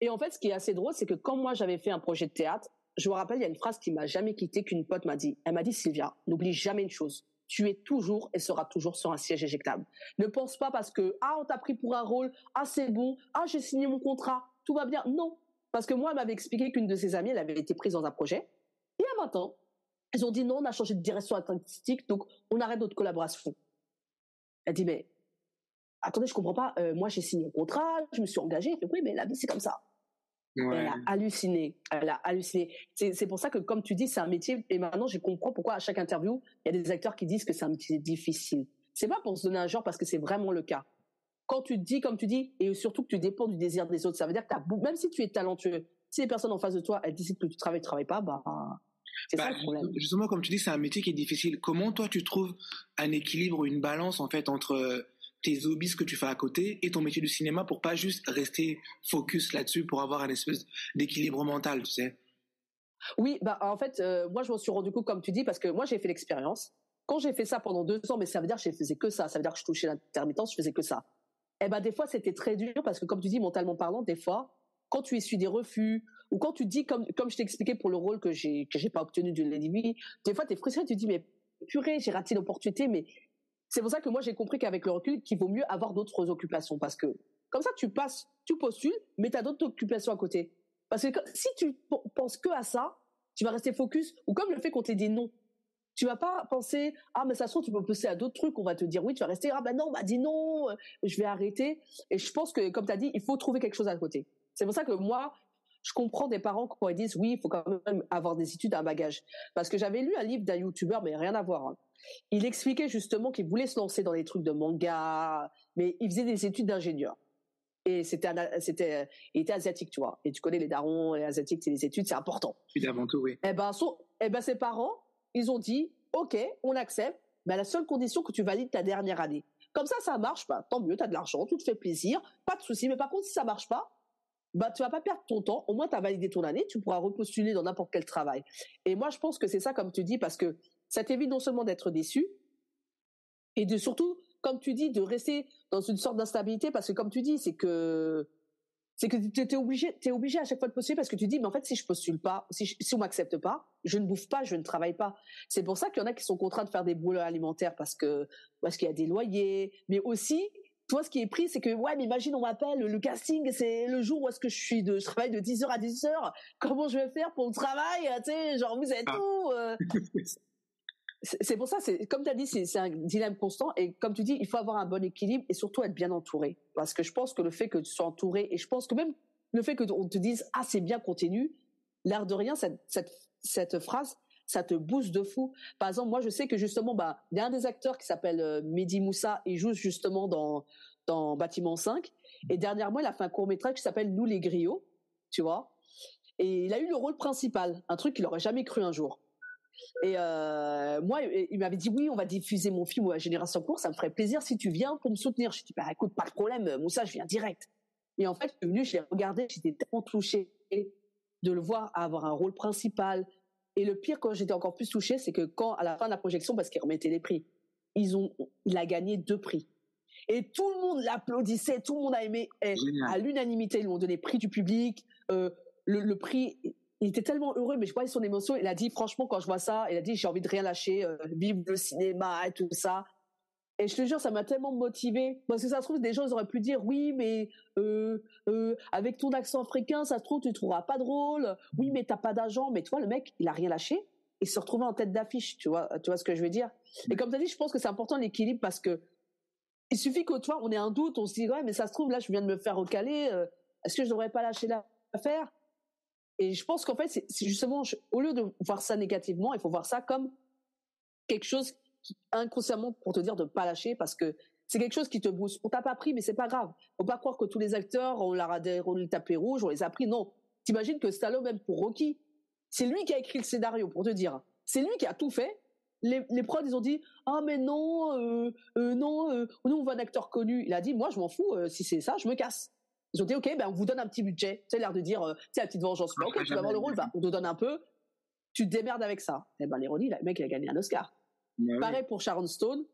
ce qui est assez drôle, c'est que quand moi j'avais fait un projet de théâtre, je me rappelle, il y a une phrase qui m'a jamais quitté, qu'une pote m'a dit. Elle m'a dit, Sylvia, n'oublie jamais une chose. Tu es toujours et seras toujours sur un siège éjectable. Ne pense pas parce que, on t'a pris pour un rôle, c'est bon, j'ai signé mon contrat, tout va bien. Non. Parce que moi, elle m'avait expliqué qu'une de ses amies, elle avait été prise dans un projet. Et à 20 ans, elles ont dit non, on a changé de direction artistique, donc on arrête notre collaboration. Elle dit, mais, attendez, je comprends pas, moi j'ai signé mon contrat, je me suis engagée. Elle fait, oui, mais la vie, c'est comme ça. Ouais. Elle a halluciné. C'est pour ça que, comme tu dis, c'est un métier. Et maintenant, je comprends pourquoi à chaque interview, il y a des acteurs qui disent que c'est un métier difficile. C'est pas pour se donner un genre, parce que c'est vraiment le cas. Quand tu dis, comme tu dis, et surtout que tu dépends du désir des autres, ça veut dire que même si tu es talentueux, si les personnes en face de toi, elles décident que tu travailles pas, c'est ça le problème. Justement, comme tu dis, c'est un métier qui est difficile. Comment toi, tu trouves un équilibre, une balance, en fait, entre tes hobbies que tu fais à côté et ton métier du cinéma, pour pas juste rester focus là-dessus, pour avoir un espèce d'équilibre mental, tu sais? Oui, bah en fait, moi je m'en suis rendu compte comme tu dis parce que moi j'ai fait l'expérience. Quand j'ai fait ça pendant 2 ans, mais ça veut dire que je faisais que ça. Ça veut dire que je touchais l'intermittence, je faisais que ça. Eh ben des fois c'était très dur parce que comme tu dis, mentalement parlant, des fois, quand tu essuies des refus ou quand tu dis comme je t'ai expliqué pour le rôle que j'ai pas obtenu d'une Lady V, des fois t'es frustré, tu te dis mais purée, j'ai raté l'opportunité. Mais c'est pour ça que moi j'ai compris qu'avec le recul, qu'il vaut mieux avoir d'autres occupations parce que comme ça tu postules, mais t'as d'autres occupations à côté. Parce que si tu penses que à ça, tu vas rester focus, ou comme le fait qu'on t'ait dit non. Tu vas pas penser, ah, mais ça se trouve, tu peux pousser à d'autres trucs, on va te dire oui, tu vas rester, ah, ben non, on m'a dit non, je vais arrêter. Et je pense que, comme tu as dit, il faut trouver quelque chose à côté. C'est pour ça que moi, je comprends des parents quand ils disent, oui, il faut quand même avoir des études, un bagage. Parce que j'avais lu un livre d'un youtubeur, mais rien à voir. Hein. Il expliquait justement qu'il voulait se lancer dans des trucs de manga, mais il faisait des études d'ingénieur. Et il était asiatique, tu vois. Et tu connais les darons, les asiatiques, c'est les études, c'est important. Évidemment que oui. Eh ben, ses parents, ils ont dit, OK, on accepte, mais à la seule condition que tu valides ta dernière année. Comme ça marche pas. Tant mieux, t'as de l'argent, tout te fait plaisir, pas de souci. Mais par contre, si ça marche pas, bah, tu vas pas perdre ton temps. Au moins, tu as validé ton année, tu pourras repostuler dans n'importe quel travail. Et moi, je pense que c'est ça, comme tu dis, parce que ça t'évite non seulement d'être déçu, et de surtout, comme tu dis, de rester dans une sorte d'instabilité, parce que comme tu dis, c'est que t'es obligé à chaque fois de postuler parce que tu dis, mais en fait, si je postule pas, si on m'accepte pas, je ne bouffe pas, je ne travaille pas. C'est pour ça qu'il y en a qui sont contraints de faire des boulots alimentaires parce qu'il y a des loyers, mais aussi, toi, ce qui est pris, c'est que, ouais, mais imagine, on m'appelle, le casting, c'est le jour où est-ce que je travaille de 10h à 10h, comment je vais faire pour le travail, tu sais, genre, vous êtes où, C'est pour ça, comme tu as dit, c'est un dilemme constant. Et comme tu dis, il faut avoir un bon équilibre et surtout être bien entouré. Parce que je pense que le fait que tu sois entouré, et je pense que même le fait qu'on te dise, ah, c'est bien, continue, l'air de rien, cette phrase, ça te booste de fou. Par exemple, moi, je sais que justement, il y a un des acteurs qui s'appelle Mehdi Moussa, il joue justement dans Bâtiment 5. Et dernièrement, il a fait un court-métrage qui s'appelle Nous les griots, tu vois. Et il a eu le rôle principal, un truc qu'il aurait jamais cru un jour. Et moi, il m'avait dit oui, on va diffuser mon film à Génération Court, ça me ferait plaisir si tu viens pour me soutenir. Je dis écoute, pas de problème, Moussa, je viens direct. Et en fait, je suis venu, je l'ai regardé, j'étais tellement touchée de le voir avoir un rôle principal. Et le pire, quand j'étais encore plus touchée, c'est que quand à la fin de la projection, parce qu'ils remettaient les prix, il a gagné 2 prix. Et tout le monde l'applaudissait, tout le monde a aimé. Et à l'unanimité, ils lui ont donné prix du public, le prix. Il était tellement heureux, mais je voyais son émotion. Il a dit, franchement, quand je vois ça, il a dit, j'ai envie de rien lâcher, vivre le cinéma et tout ça. Et je te jure, ça m'a tellement motivée. Parce que ça se trouve, des gens, ils auraient pu dire, oui, mais avec ton accent africain, ça se trouve, tu trouveras pas drôle. Oui, mais t'as pas d'argent. Mais toi, le mec, il a rien lâché. Il se retrouvait en tête d'affiche, tu vois ce que je veux dire. Et comme tu as dit, je pense que c'est important l'équilibre parce que il suffit que toi, on ait un doute, on se dit, ouais, mais ça se trouve, là, je viens de me faire recaler. Est-ce que je devrais pas lâcher l'affaire? Et je pense qu'en fait, c'est justement, au lieu de voir ça négativement, il faut voir ça comme quelque chose qui, inconsciemment, pour te dire de ne pas lâcher, parce que c'est quelque chose qui te booste. On t'a pas pris, mais c'est pas grave. Faut pas croire que tous les acteurs, on leur a déroulé le tapis rouge, on les a pris. Non. T'imagines que Stallone, même pour Rocky, c'est lui qui a écrit le scénario, pour te dire. C'est lui qui a tout fait. Les prods, ils ont dit, ah, mais non, nous, on veut un acteur connu. Il a dit, moi, je m'en fous, si c'est ça, je me casse. Ils ont dit, OK, on vous donne un petit budget. Tu sais, l'air de dire, tu sais, la petite vengeance. OK, tu vas avoir le rôle, on te donne un peu. Tu te démerdes avec ça. Et l'ironie, le mec, il a gagné un Oscar. Pareil pour Sharon Stone.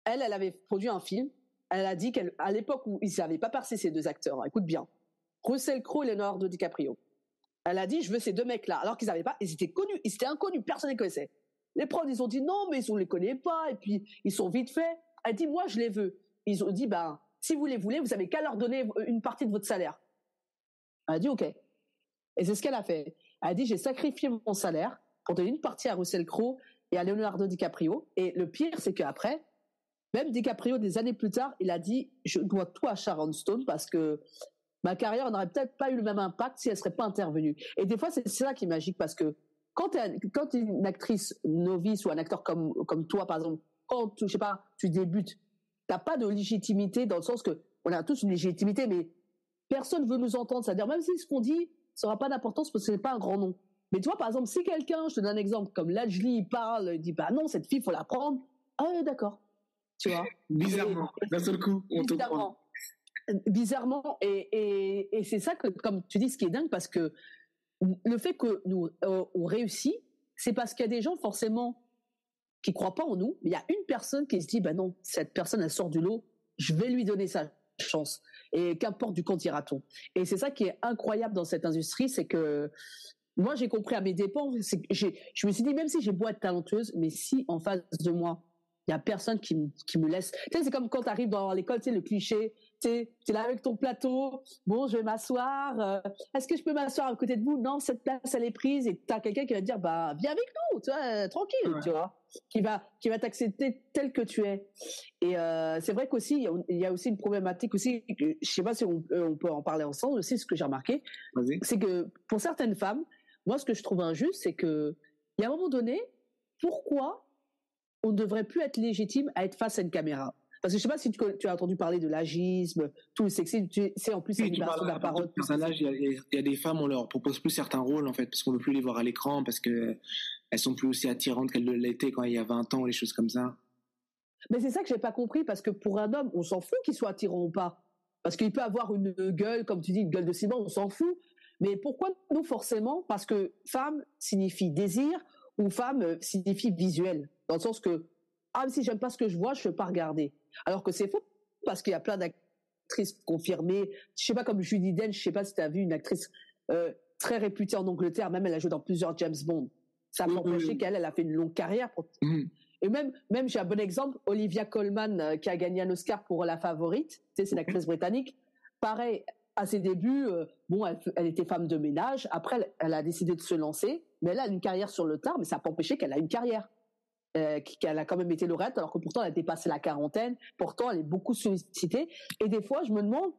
Elle avait produit un film. Elle a dit qu'à l'époque où ils n'avaient pas passé ces 2 acteurs, écoute bien, Russell Crowe et Leonardo DiCaprio. Elle a dit, je veux ces 2 mecs-là. Alors qu'ils n'avaient pas, ils étaient connus, ils étaient inconnus, personne ne les connaissait. Les prods, ils ont dit non, mais on ne les connaît pas. Et puis, ils sont vite faits. Elle dit, moi, je les veux. Ils ont dit, si vous les voulez, vous avez qu'à leur donner une partie de votre salaire. Elle a dit OK. Et c'est ce qu'elle a fait. Elle a dit, j'ai sacrifié mon salaire pour donner une partie à Russell Crowe et à Leonardo DiCaprio. Et le pire, c'est qu'après, même DiCaprio, des années plus tard, il a dit, je dois tout à Sharon Stone parce que ma carrière n'aurait peut-être pas eu le même impact si elle ne serait pas intervenue. Et des fois, c'est ça qui est magique parce que quand tu es une actrice novice ou un acteur comme toi, par exemple, quand tu débutes, t'as pas de légitimité dans le sens que on a tous une légitimité, mais personne veut nous entendre. C'est-à-dire même si ce qu'on dit, ça n'aura pas d'importance parce que ce n'est pas un grand nom. Mais tu vois, par exemple, si quelqu'un, je te donne un exemple, comme Lajli, il parle, il dit non, cette fille, faut la prendre. Ah ouais, d'accord. Tu vois. Bizarrement, d'un seul coup, on te prend. Bizarrement, et c'est ça que, comme tu dis, ce qui est dingue, parce que le fait que nous on réussit, c'est parce qu'il y a des gens forcément qui croient pas en nous, mais il y a une personne qui se dit, ben non, cette personne elle sort du lot, je vais lui donner sa chance. Et qu'importe du compte ira-t-on. Et c'est ça qui est incroyable dans cette industrie, c'est que moi j'ai compris à mes dépens, je me suis dit même si j'ai beau être talentueuse, mais si en face de moi il y a personne qui me laisse. Tu sais, c'est comme quand tu arrives dans l'école, tu sais, le cliché, tu es là avec ton plateau, bon, je vais m'asseoir, est-ce que je peux m'asseoir à côté de vous? Non, cette place, elle est prise, et tu as quelqu'un qui va te dire, bah, viens avec nous, tu vois, tranquille, tu vois, qui va t'accepter tel que tu es. Et c'est vrai qu'aussi, il y a aussi une problématique aussi, je sais pas si on peut en parler ensemble aussi, ce que j'ai remarqué, c'est que pour certaines femmes, moi, ce que je trouve injuste, c'est que, il y a un moment donné, pourquoi on ne devrait plus être légitime à être face à une caméra? Parce que je sais pas si tu as entendu parler de l'agisme, tout le sexisme, c'est en plus Oui, une libération de la parole. Personnage, il y a des femmes, on leur propose plus certains rôles, en fait, parce qu'on ne veut plus les voir à l'écran, parce que elles sont plus aussi attirantes qu'elles l'étaient quand il y a 20 ans, ou les choses comme ça. Mais c'est ça que j'ai pas compris, parce que pour un homme, on s'en fout qu'il soit attirant ou pas. Parce qu'il peut avoir une gueule, comme tu dis, une gueule de ciment, on s'en fout. Mais pourquoi nous, forcément? Parce que femme signifie désir, ou femme signifie visuel. Dans le sens que, si j'aime pas ce que je vois, je ne peux pas regarder. Alors que c'est faux, parce qu'il y a plein d'actrices confirmées. Je sais pas, comme Judi Dench, je sais pas si tu as vu une actrice très réputée en Angleterre, même elle a joué dans plusieurs James Bond. Ça n'a pas empêché qu'elle a fait une longue carrière. Et même j'ai un bon exemple, Olivia Colman, qui a gagné un Oscar pour La Favorite, tu sais, c'est une actrice britannique. Pareil, à ses débuts, elle était femme de ménage. Après, elle a décidé de se lancer, mais elle a une carrière sur le tard, mais ça n'a pas empêché qu'elle a une carrière. Qu'elle a quand même été lauréate, alors que pourtant elle a dépassé la quarantaine, pourtant elle est beaucoup sollicitée. Et des fois, je me demande,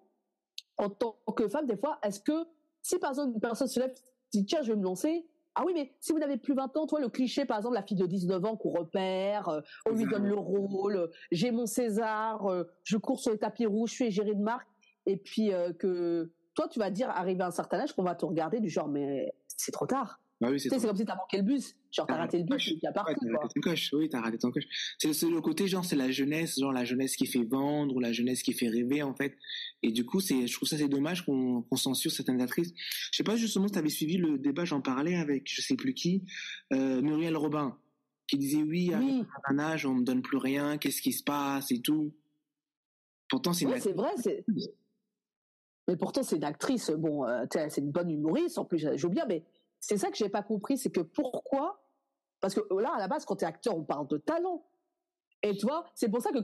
en tant que femme, des fois, est-ce que si par exemple une personne se lève, dit tiens, je vais me lancer, ah oui, mais si vous n'avez plus 20 ans, toi, le cliché, par exemple, la fille de 19 ans qu'on repère, on lui donne le rôle, j'ai mon César, je cours sur les tapis rouges, je suis égérie de marque, et puis que toi, tu vas dire, arrivé à un certain âge, qu'on va te regarder du genre, mais c'est trop tard. Bah oui, c'est comme si t'as manqué le bus. Genre, t'as raté le bus, il y a partout, t'as raté ton coche. Oui, t'as raté ton coche. C'est le côté, genre, c'est la jeunesse qui fait vendre, ou la jeunesse qui fait rêver, en fait. Et du coup, je trouve ça, c'est dommage qu'on censure certaines actrices. Je sais pas, justement, si t'avais suivi le débat, j'en parlais avec, je sais plus qui, Muriel Robin, qui disait, oui, à un certain âge, on me donne plus rien, qu'est-ce qui se passe et tout. Pourtant, c'est c'est vrai, mais pourtant, c'est une actrice, bon, c'est une bonne humoriste, en plus, elle joue bien, mais c'est ça que j'ai pas compris, c'est que pourquoi, parce que là, à la base, quand t'es acteur, on parle de talent. Et tu vois, c'est pour ça que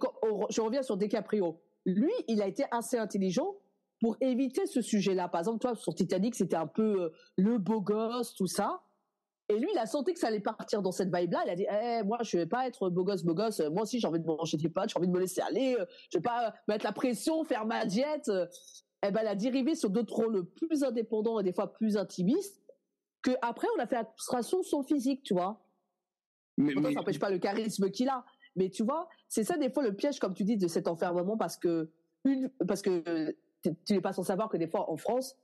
je reviens sur DiCaprio. Lui, il a été assez intelligent pour éviter ce sujet-là. Par exemple, toi, sur Titanic, c'était un peu le beau gosse, tout ça. Et lui, il a senti que ça allait partir dans cette vibe-là. Il a dit, moi, je vais pas être beau gosse. Moi aussi, j'ai envie de manger des pâtes, j'ai envie de me laisser aller. Je vais pas mettre la pression, faire ma diète. Elle a dérivé sur d'autres rôles plus indépendants et des fois plus intimistes. Que après, on a fait abstraction de son physique, tu vois. Pourtant, ça n'empêche pas le charisme qu'il a. Mais tu vois, c'est ça des fois le piège, comme tu dis, de cet enfermement, parce que tu n'es pas sans savoir que des fois, en France,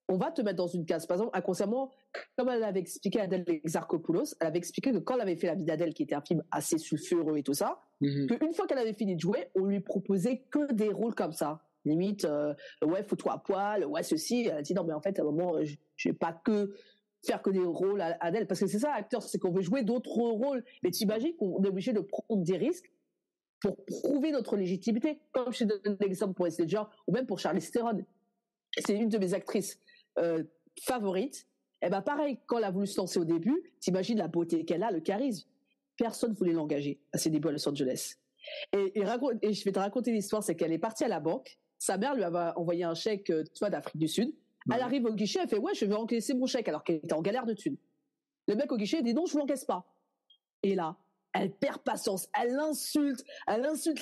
on va te mettre dans une case. Par exemple, inconsciemment, comme elle avait expliqué à Adèle Exarchopoulos, elle avait expliqué que quand elle avait fait La vie d'Adèle, qui était un film assez sulfureux et tout ça, qu'une fois qu'elle avait fini de jouer, on lui proposait que des rôles comme ça. Limite, ouais, fous-toi à poil, ouais, ceci. Elle a dit non, mais en fait, à un moment, je vais pas faire que des rôles à Adèle, parce que c'est ça, acteur, c'est qu'on veut jouer d'autres rôles. Mais t'imagines qu'on est obligé de prendre des risques pour prouver notre légitimité, comme je te donne l'exemple pour Heath Ledger, ou même pour Charlize Theron. C'est une de mes actrices favorites. Et pareil, quand elle a voulu se lancer au début, t'imagines la beauté qu'elle a, le charisme. Personne voulait l'engager à ses débuts à Los Angeles. Et je vais te raconter l'histoire, c'est qu'elle est partie à la banque, sa mère lui avait envoyé un chèque, tu vois, d'Afrique du Sud. Elle arrive au guichet, elle fait ouais, je vais encaisser mon chèque, alors qu'elle était en galère de thunes. Le mec au guichet dit non, je vous l'encaisse pas. Et là, elle perd patience, elle insulte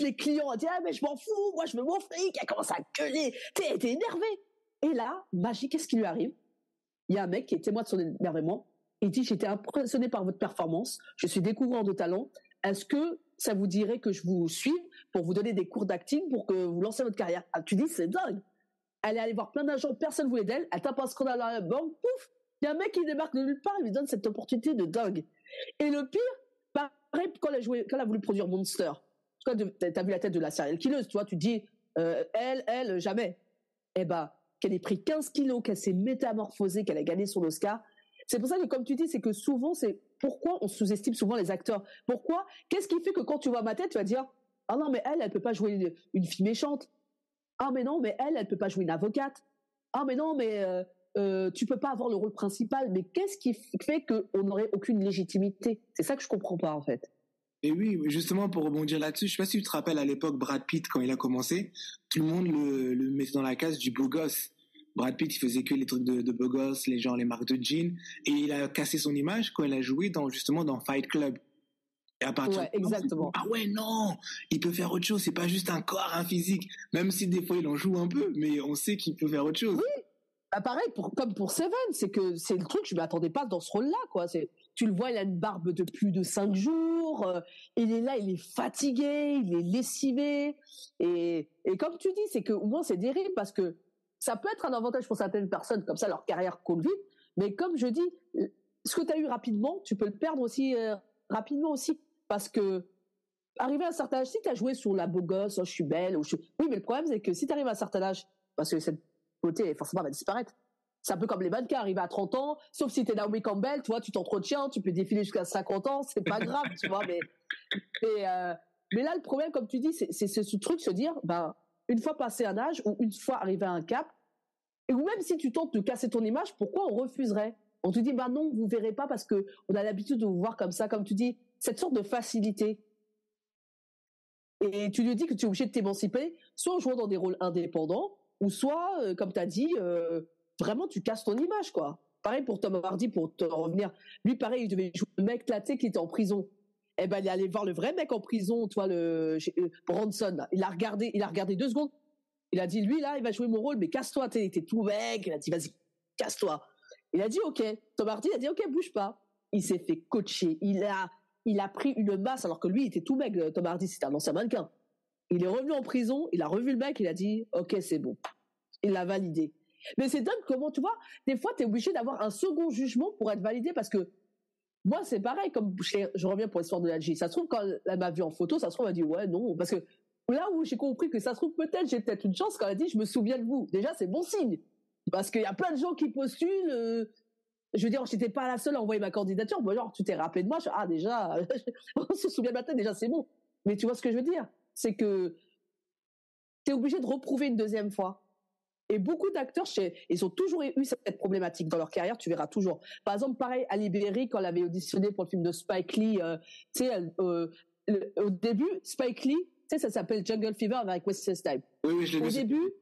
les clients, elle dit ah mais je m'en fous, moi je veux mon fric, elle commence à gueuler, elle était énervée. Et là, magie, qu'est-ce qui lui arrive? Il y a un mec qui est témoin de son énervement, il dit j'étais impressionné par votre performance, je suis découvreur de talent, est-ce que ça vous dirait que je vous suive pour vous donner des cours d'acting pour que vous lancez votre carrière? Tu dis c'est dingue. Elle est allée voir plein d'agents, personne ne voulait d'elle, elle tape un scandale à la banque, pouf, il y a un mec qui débarque de nulle part, il lui donne cette opportunité de dingue. Et le pire, pareil, quand elle a voulu produire Monster, tu vois, t'as vu la tête de la serial killeuse, tu vois, tu te dis, elle, jamais. Qu'elle ait pris 15 kilos, qu'elle s'est métamorphosée, qu'elle a gagné son Oscar, c'est pour ça que, comme tu dis, c'est que souvent, c'est pourquoi on sous-estime souvent les acteurs. Pourquoi? Qu'est-ce qui fait que quand tu vois ma tête, tu vas dire, ah non, mais elle peut pas jouer une fille méchante. Ah, mais non, mais elle peut pas jouer une avocate. Ah, mais non, mais tu peux pas avoir le rôle principal. Mais qu'est-ce qui fait qu'on n'aurait aucune légitimité? C'est ça que je comprends pas, en fait. Et oui, justement, pour rebondir là-dessus, je sais pas si tu te rappelles à l'époque Brad Pitt, quand il a commencé, tout le monde le mettait dans la case du beau gosse. Brad Pitt, il faisait que les trucs de beau gosse, les marques de jeans, et il a cassé son image quand il a joué justement dans Fight Club. Et à partir ouais, exactement. Ah ouais, non, il peut faire autre chose, c'est pas juste un corps, un physique, même si des fois il en joue un peu, mais on sait qu'il peut faire autre chose. Oui, bah pareil, comme pour Seven, c'est que c'est le truc, je m'attendais pas dans ce rôle-là, quoi. Tu le vois, il a une barbe de plus de 5 jours, il est là, il est fatigué, il est lessivé, et comme tu dis, c'est que au moins c'est terrible parce que ça peut être un avantage pour certaines personnes, comme ça leur carrière coule vite, mais comme je dis, ce que tu as eu rapidement, tu peux le perdre aussi rapidement aussi. Parce que, arrivé à un certain âge, si tu as joué sur la beau gosse, oh, je suis belle, oui, mais le problème, c'est que si tu arrives à un certain âge, parce que cette beauté, forcément, va disparaître. C'est un peu comme les mannequins, arrivés à 30 ans, sauf si tu es Naomi Campbell, tu vois, tu t'entretiens, tu peux défiler jusqu'à 50 ans, c'est pas grave, tu vois, mais là, le problème, comme tu dis, c'est ce truc, se dire, ben, une fois passé un âge, ou une fois arrivé à un cap, ou même si tu tentes de casser ton image, pourquoi on refuserait? On te dit, ben non, vous verrez pas parce que on a l'habitude de vous voir comme ça, comme tu dis, cette sorte de facilité. Et tu lui dis que tu es obligé de t'émanciper, soit en jouant dans des rôles indépendants, ou soit, comme tu as dit, vraiment tu casses ton image, quoi. Pareil pour Tom Hardy, pour te revenir. Lui, pareil, il devait jouer le mec là, tu sais, qui était en prison. Eh ben, il est allé voir le vrai mec en prison, toi, Bronson. Là. Il a regardé 2 secondes. Il a dit, lui, là, il va jouer mon rôle, mais casse-toi, t'es tout mec. Il a dit, vas-y, casse-toi. Il a dit, ok. Tom Hardy a dit, ok, bouge pas. Il s'est fait coacher. Il a pris une masse, alors que lui, il était tout mec. Tom Hardy, c'était un ancien mannequin. Il est revenu en prison, il a revu le mec, il a dit, ok, c'est bon. Il l'a validé. Mais c'est dingue comment, tu vois, des fois, tu es obligé d'avoir un second jugement pour être validé parce que moi, c'est pareil, comme je reviens pour l'histoire de l'Algérie. Ça se trouve, quand elle m'a vu en photo, ça se trouve, elle m'a dit, ouais, non. Parce que là où j'ai compris que ça se trouve, j'ai peut-être une chance quand elle a dit, je me souviens de vous. Déjà, c'est bon signe. Parce qu'il y a plein de gens qui postulent. Je veux dire, j'étais pas la seule à envoyer ma candidature. Moi, genre, tu t'es rappelé de moi. Déjà, on se souvient de ma tête, déjà, c'est bon. Mais tu vois ce que je veux dire? C'est que tu es obligé de reprouver une deuxième fois. Et beaucoup d'acteurs, ils ont toujours eu cette problématique dans leur carrière, tu verras toujours. Par exemple, pareil, Ali Berry, quand elle avait auditionné pour le film de Spike Lee, tu sais, au début, Spike Lee, tu sais, ça s'appelle Jungle Fever avec Wesley Snipes. Oui, je l'ai vu.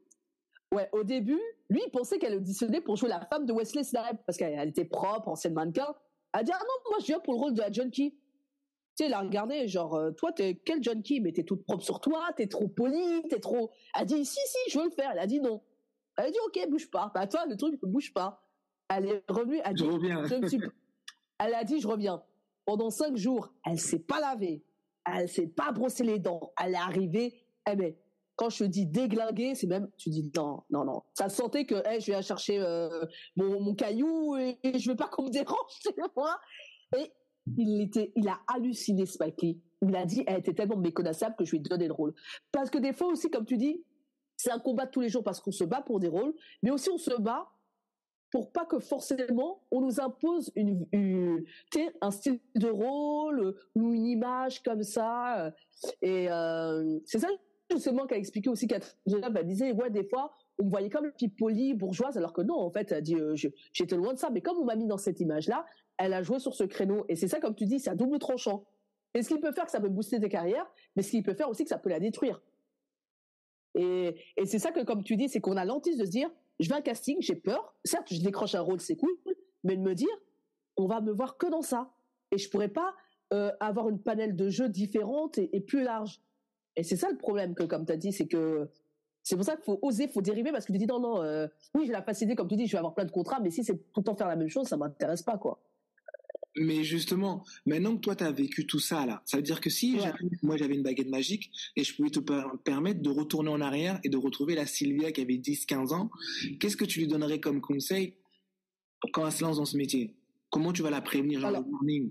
Au début, lui, il pensait qu'elle auditionnait pour jouer la femme de Wesley Snipes, parce qu'elle était propre, ancienne mannequin. Elle a dit, ah non, moi, je viens pour le rôle de la junkie. Tu sais, il a regardé, genre, toi, t'es quel junkie? Mais t'es toute propre sur toi, t'es trop polie, t'es trop... Elle a dit, si, je veux le faire. Elle a dit non. Elle a dit, ok, bouge pas. Bah, toi, le truc, bouge pas. Elle est revenue, elle a dit, je reviens. Elle a dit, je reviens. Pendant 5 jours, elle s'est pas lavée. Elle s'est pas brossé les dents. Elle est arrivée, mais quand je te dis déglinguée, c'est même, tu dis non. Ça sentait que, je viens chercher mon caillou et je veux pas qu'on me dérange, c'est moi. Et il a halluciné, Spike Lee. Il a dit, elle était tellement méconnaissable que je lui ai donné le rôle. Parce que des fois aussi, comme tu dis, c'est un combat de tous les jours parce qu'on se bat pour des rôles, mais aussi on se bat pour pas que forcément on nous impose un style de rôle ou une image comme ça. Et c'est ça justement qu'a expliqué aussi Catherine. Elle disait, ouais, des fois, on me voyait comme une fille polie, bourgeoise, alors que non, en fait, elle dit, j'étais loin de ça, mais comme on m'a mis dans cette image-là, elle a joué sur ce créneau. Et c'est ça, comme tu dis, c'est à double tranchant. Et ce qu'il peut faire, que ça peut booster tes carrières, mais ce qu'il peut faire aussi, que ça peut la détruire. Et c'est ça que, comme tu dis, c'est qu'on a l'hantise de se dire, je vais à un casting, j'ai peur, certes, je décroche un rôle, c'est cool, mais de me dire, on va me voir que dans ça. Et je pourrais pas avoir une panel de jeux différente et plus large. Et c'est ça le problème, que, comme tu as dit, c'est pour ça qu'il faut oser, il faut dériver, parce que tu dis, non, oui, j'ai la facilité, comme tu dis, je vais avoir plein de contrats, mais si c'est tout le temps faire la même chose, ça m'intéresse pas, quoi. Mais justement, maintenant que toi, tu as vécu tout ça, là, ça veut dire que si moi j'avais une baguette magique et je pouvais te permettre de retourner en arrière et de retrouver la Sylvia qui avait 10-15 ans, qu'est-ce que tu lui donnerais comme conseil quand elle se lance dans ce métier? Comment tu vas la prévenir, genre le warning?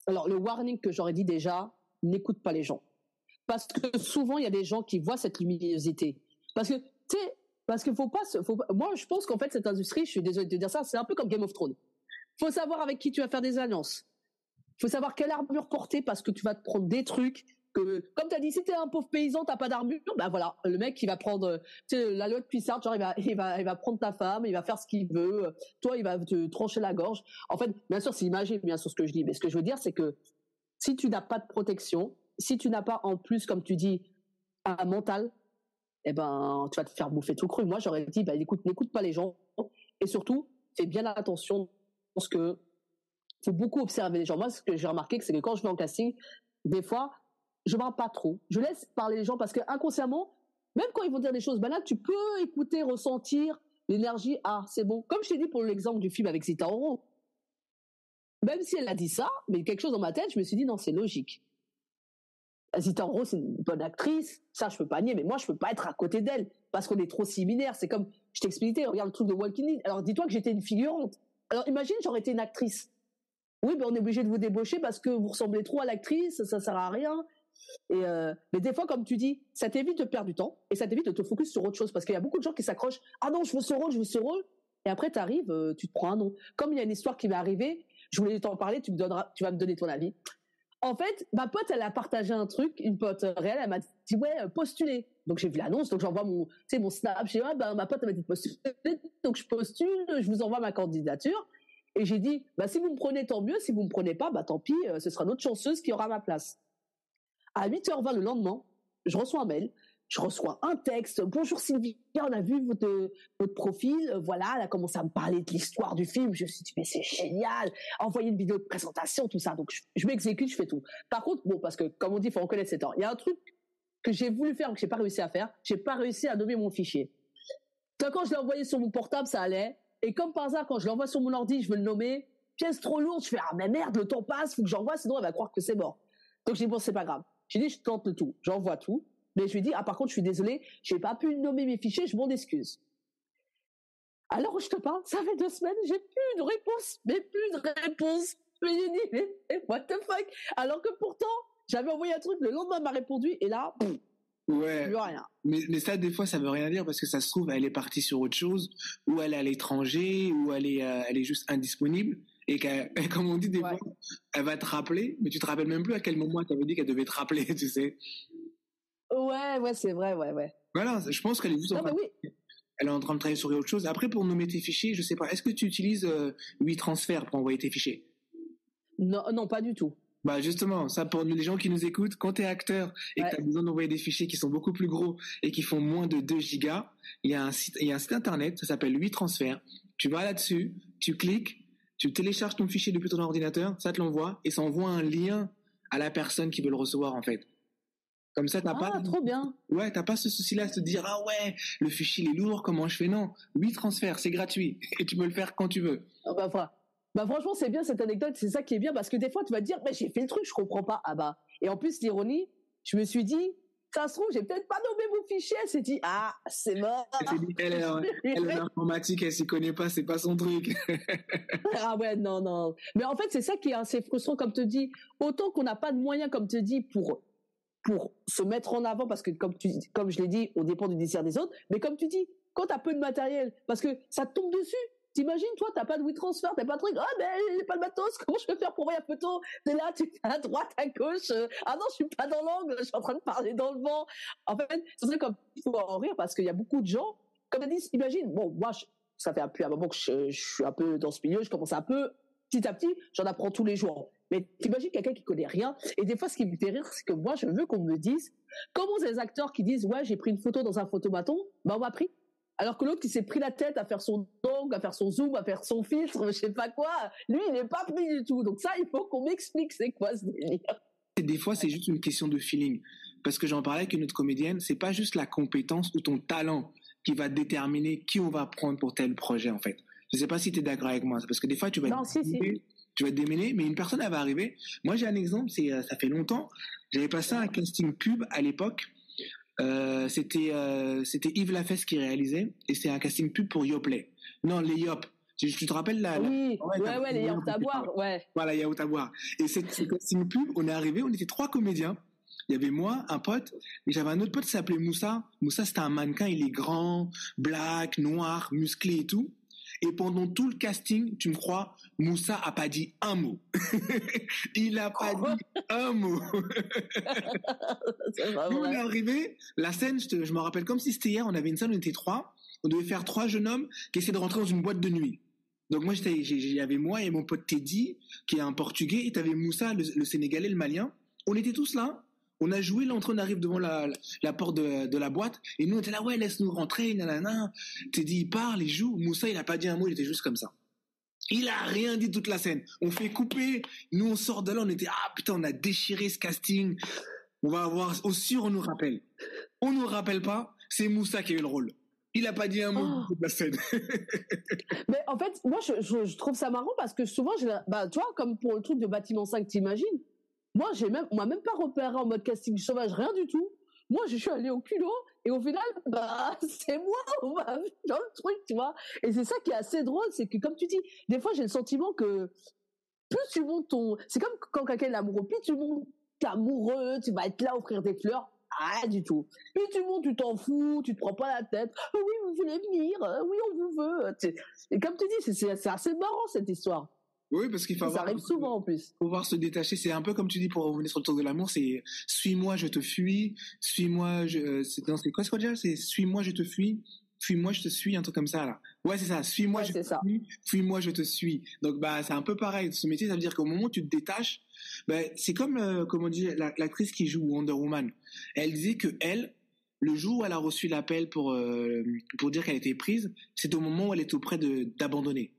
Alors, le warning que j'aurais dit déjà, n'écoute pas les gens. Parce que souvent, il y a des gens qui voient cette luminosité. Parce que, tu sais, moi, je pense qu'en fait, cette industrie, je suis désolé de dire ça, c'est un peu comme Game of Thrones. faut savoir avec qui tu vas faire des alliances. Faut savoir quelle armure porter parce que tu vas te prendre des trucs que, comme tu as dit, si t'es un pauvre paysan, t'as pas d'armure, ben voilà, le mec il va prendre, la loi de puissance, genre il va prendre ta femme, il va faire ce qu'il veut, toi il va te trancher la gorge. En fait, bien sûr c'est imagé, bien sûr ce que je dis, mais ce que je veux dire c'est que si tu n'as pas de protection, si tu n'as pas en plus, comme tu dis, un mental, eh ben tu vas te faire bouffer tout cru. Moi j'aurais dit, n'écoute pas les gens et surtout fais bien attention parce que faut beaucoup observer les gens. Moi, ce que j'ai remarqué, c'est que quand je vais en casting, des fois, je parle pas trop. Je laisse parler les gens parce que inconsciemment, même quand ils vont dire des choses banales, tu peux écouter, ressentir l'énergie. Ah, c'est bon. Comme je t'ai dit pour l'exemple du film avec Zita Oro. Même si elle a dit ça, mais quelque chose dans ma tête, je me suis dit non, c'est logique. Zita Oro, c'est une bonne actrice. Ça, je peux pas nier, mais moi, je peux pas être à côté d'elle parce qu'on est trop similaires. C'est comme, je t'expliquais, regarde le truc de Walking Dead. Alors, dis-toi que j'étais une figurante. Alors, imagine, j'aurais été une actrice. Oui, ben on est obligé de vous débaucher parce que vous ressemblez trop à l'actrice, ça sert à rien. Mais des fois, comme tu dis, ça t'évite de perdre du temps et ça t'évite de te focus sur autre chose parce qu'il y a beaucoup de gens qui s'accrochent. Ah non, je veux ce rôle. Et après, t'arrives, tu te prends un nom. Comme il y a une histoire qui m'est arrivée, je voulais t'en parler, tu vas me donner ton avis. En fait, ma pote, elle a partagé un truc, une pote réelle, elle m'a dit, ouais, postulez. Donc j'ai vu l'annonce, donc j'envoie mon snap, j'ai dit, ma pote, elle m'a dit de postuler, donc je postule, je vous envoie ma candidature. Et j'ai dit, si vous me prenez, tant mieux. Si vous me prenez pas, tant pis, ce sera une autre chanceuse qui aura ma place. À 8h20 le lendemain, je reçois un mail, je reçois un texte. Bonjour Sylvie, on a vu votre profil. Voilà, elle a commencé à me parler de l'histoire du film. Je me suis dit, mais c'est génial. Envoyer une vidéo de présentation, tout ça. Donc, je m'exécute, je fais tout. Par contre, parce que, comme on dit, il faut reconnaître ses temps. Il y a un truc que j'ai voulu faire, que j'ai pas réussi à faire. J'ai pas réussi à nommer mon fichier. Quand je l'ai envoyé sur mon portable, ça allait. Et comme par hasard, quand je l'envoie sur mon ordi, je veux le nommer, pièce trop lourde, je fais, mais merde, le temps passe, faut que j'envoie, sinon elle va croire que c'est mort. Donc j'ai dit, bon, c'est pas grave. J'ai dit, je tente le tout, j'envoie tout. Mais je lui ai dit, par contre, je suis désolé, j'ai pas pu nommer mes fichiers, je m'en excuse. Alors je te parle, ça fait 2 semaines, j'ai plus de réponse. Mais j'ai dit, mais what the fuck? Alors que pourtant, j'avais envoyé un truc, le lendemain, elle m'a répondu, et là, ouais. Plus rien. Mais ça, des fois, ça veut rien dire parce que ça se trouve, elle est partie sur autre chose, ou elle est à l'étranger, ou elle est juste indisponible. Et comme on dit des fois, elle va te rappeler, mais tu te rappelles même plus à quel moment elle t'avait dit qu'elle devait te rappeler, tu sais. Ouais, c'est vrai, ouais. Voilà, je pense qu'elle est juste elle est en train de travailler sur autre chose. Après, pour nommer tes fichiers, je sais pas, est-ce que tu utilises WeTransfer pour envoyer tes fichiers? Non, pas du tout. Justement, ça pour les gens qui nous écoutent, quand tu es acteur et que tu as besoin d'envoyer des fichiers qui sont beaucoup plus gros et qui font moins de 2 gigas, il y a un site internet, ça s'appelle WeTransfer. Tu vas là-dessus, tu cliques, tu télécharges ton fichier depuis ton ordinateur, ça te l'envoie et ça envoie un lien à la personne qui veut le recevoir en fait. Comme ça, trop bien. Ouais, t'as pas ce souci-là de te dire, ah ouais, le fichier il est lourd, comment je fais? Non. WeTransfer, c'est gratuit et tu peux le faire quand tu veux. Franchement, c'est bien cette anecdote, c'est ça qui est bien, parce que des fois, tu vas te dire, mais j'ai fait le truc, je comprends pas. Et en plus, l'ironie, je me suis dit, ça se trouve, j'ai peut-être pas nommé mon fichier, elle s'est dit, c'est mort. Elle est en informatique, elle s'y connaît pas, c'est pas son truc. Ah ouais, non. Mais en fait, c'est ça qui est assez frustrant, comme te dis, autant qu'on n'a pas de moyens, comme te dis, pour se mettre en avant, parce que comme je l'ai dit, on dépend du désir des autres, mais comme tu dis, quand t'as peu de matériel, parce que ça te tombe dessus. T'imagines, toi, t'as pas de WeTransfer, t'as pas de truc, mais j'ai pas de matos, comment je peux faire pour envoyer un photo? T'es là, tu fais à droite, à gauche, non, je suis pas dans l'angle, je suis en train de parler dans le vent. En fait, c'est vrai comme, il faut en rire parce qu'il y a beaucoup de gens, comme tu dis, imagine, moi, ça fait un moment que je suis un peu dans ce milieu, je commence un peu, petit à petit, j'en apprends tous les jours. Mais t'imagines quelqu'un qui connaît rien, et des fois, ce qui me fait rire, c'est que moi, je veux qu'on me dise, comment ces acteurs qui disent, ouais, j'ai pris une photo dans un photomaton, on m'a pris. Alors que l'autre qui s'est pris la tête à faire son angle, à faire son zoom, à faire son filtre, je sais pas quoi, lui, il n'est pas pris du tout. Donc ça, il faut qu'on m'explique c'est quoi ce délire. Et des fois, c'est juste une question de feeling. Parce que j'en parlais avec une autre comédienne, c'est pas juste la compétence ou ton talent qui va déterminer qui on va prendre pour tel projet, en fait. Je sais pas si tu es d'accord avec moi. Parce que des fois, tu vas être démêlé, mais une personne, elle va arriver. Moi, j'ai un exemple, ça fait longtemps. J'avais passé un casting pub à l'époque. C'était Yves Lafesse qui réalisait et c'est un casting pub pour Yoplait. Non, les Yop. Tu te rappelles les yaourts à boire, ouais. Voilà, yaourts à boire. Et ce casting pub, on est arrivé, on était 3 comédiens. Il y avait moi, un pote, et j'avais un autre pote qui s'appelait Moussa. Moussa, c'était un mannequin, il est grand, black, noir, musclé et tout. Et pendant tout le casting, tu me crois, Moussa a pas dit un mot. Il a pas dit un mot. Nous, on est arrivé, la scène, je me rappelle comme si c'était hier, on avait une scène, on était 3, on devait faire 3 jeunes hommes qui essaient de rentrer dans une boîte de nuit. Donc moi, il y avait moi et mon pote Teddy, qui est un Portugais, et t'avais Moussa, le Sénégalais, le Malien. On était tous là. On a joué, là, on arrive devant la porte de la boîte, et nous, on était là, ouais, laisse-nous rentrer, nanana. Teddy, il parle, il joue. Moussa, il a pas dit un mot, il était juste comme ça. Il a rien dit toute la scène. On fait couper. Nous, on sort de là, on était, ah, putain, on a déchiré ce casting. On va avoir, au sûr, on nous rappelle. On nous rappelle pas, c'est Moussa qui a eu le rôle. Il a pas dit un mot toute la scène. Mais en fait, moi, je trouve ça marrant parce que souvent, tu vois, comme pour le truc de Bâtiment 5, t'imagines? Moi, on m'a même pas repéré en mode casting sauvage, rien du tout. Moi, je suis allée au culot et au final, c'est moi, on m'a vu dans le truc, tu vois. Et c'est ça qui est assez drôle, c'est que comme tu dis, des fois, j'ai le sentiment que plus tu montes c'est comme quand quelqu'un est amoureux, plus tu montes amoureux, tu vas être là, offrir des fleurs. Ah, du tout. Plus tu montes, tu t'en fous, tu te prends pas la tête. Oh, oui, vous voulez venir. Oui, on vous veut. Et comme tu dis, c'est assez marrant, cette histoire. Oui, parce qu'il faut ça arrive souvent en plus. Pouvoir se détacher, c'est un peu comme tu dis pour revenir sur le tour de l'amour, c'est suis-moi, je te fuis, suis-moi, c'est quoi déjà? C'est suis-moi, je te fuis, fuis-moi, je te suis, un truc comme ça là. Ouais, c'est ça. Suis-moi, je te suis, fuis-moi, je te suis. Donc c'est un peu pareil. Ce métier, ça veut dire qu'au moment où tu te détaches, c'est comme comment dire l'actrice qui joue Wonder Woman. Elle disait que elle, le jour où elle a reçu l'appel pour dire qu'elle était prise, c'est au moment où elle était auprès d'abandonner.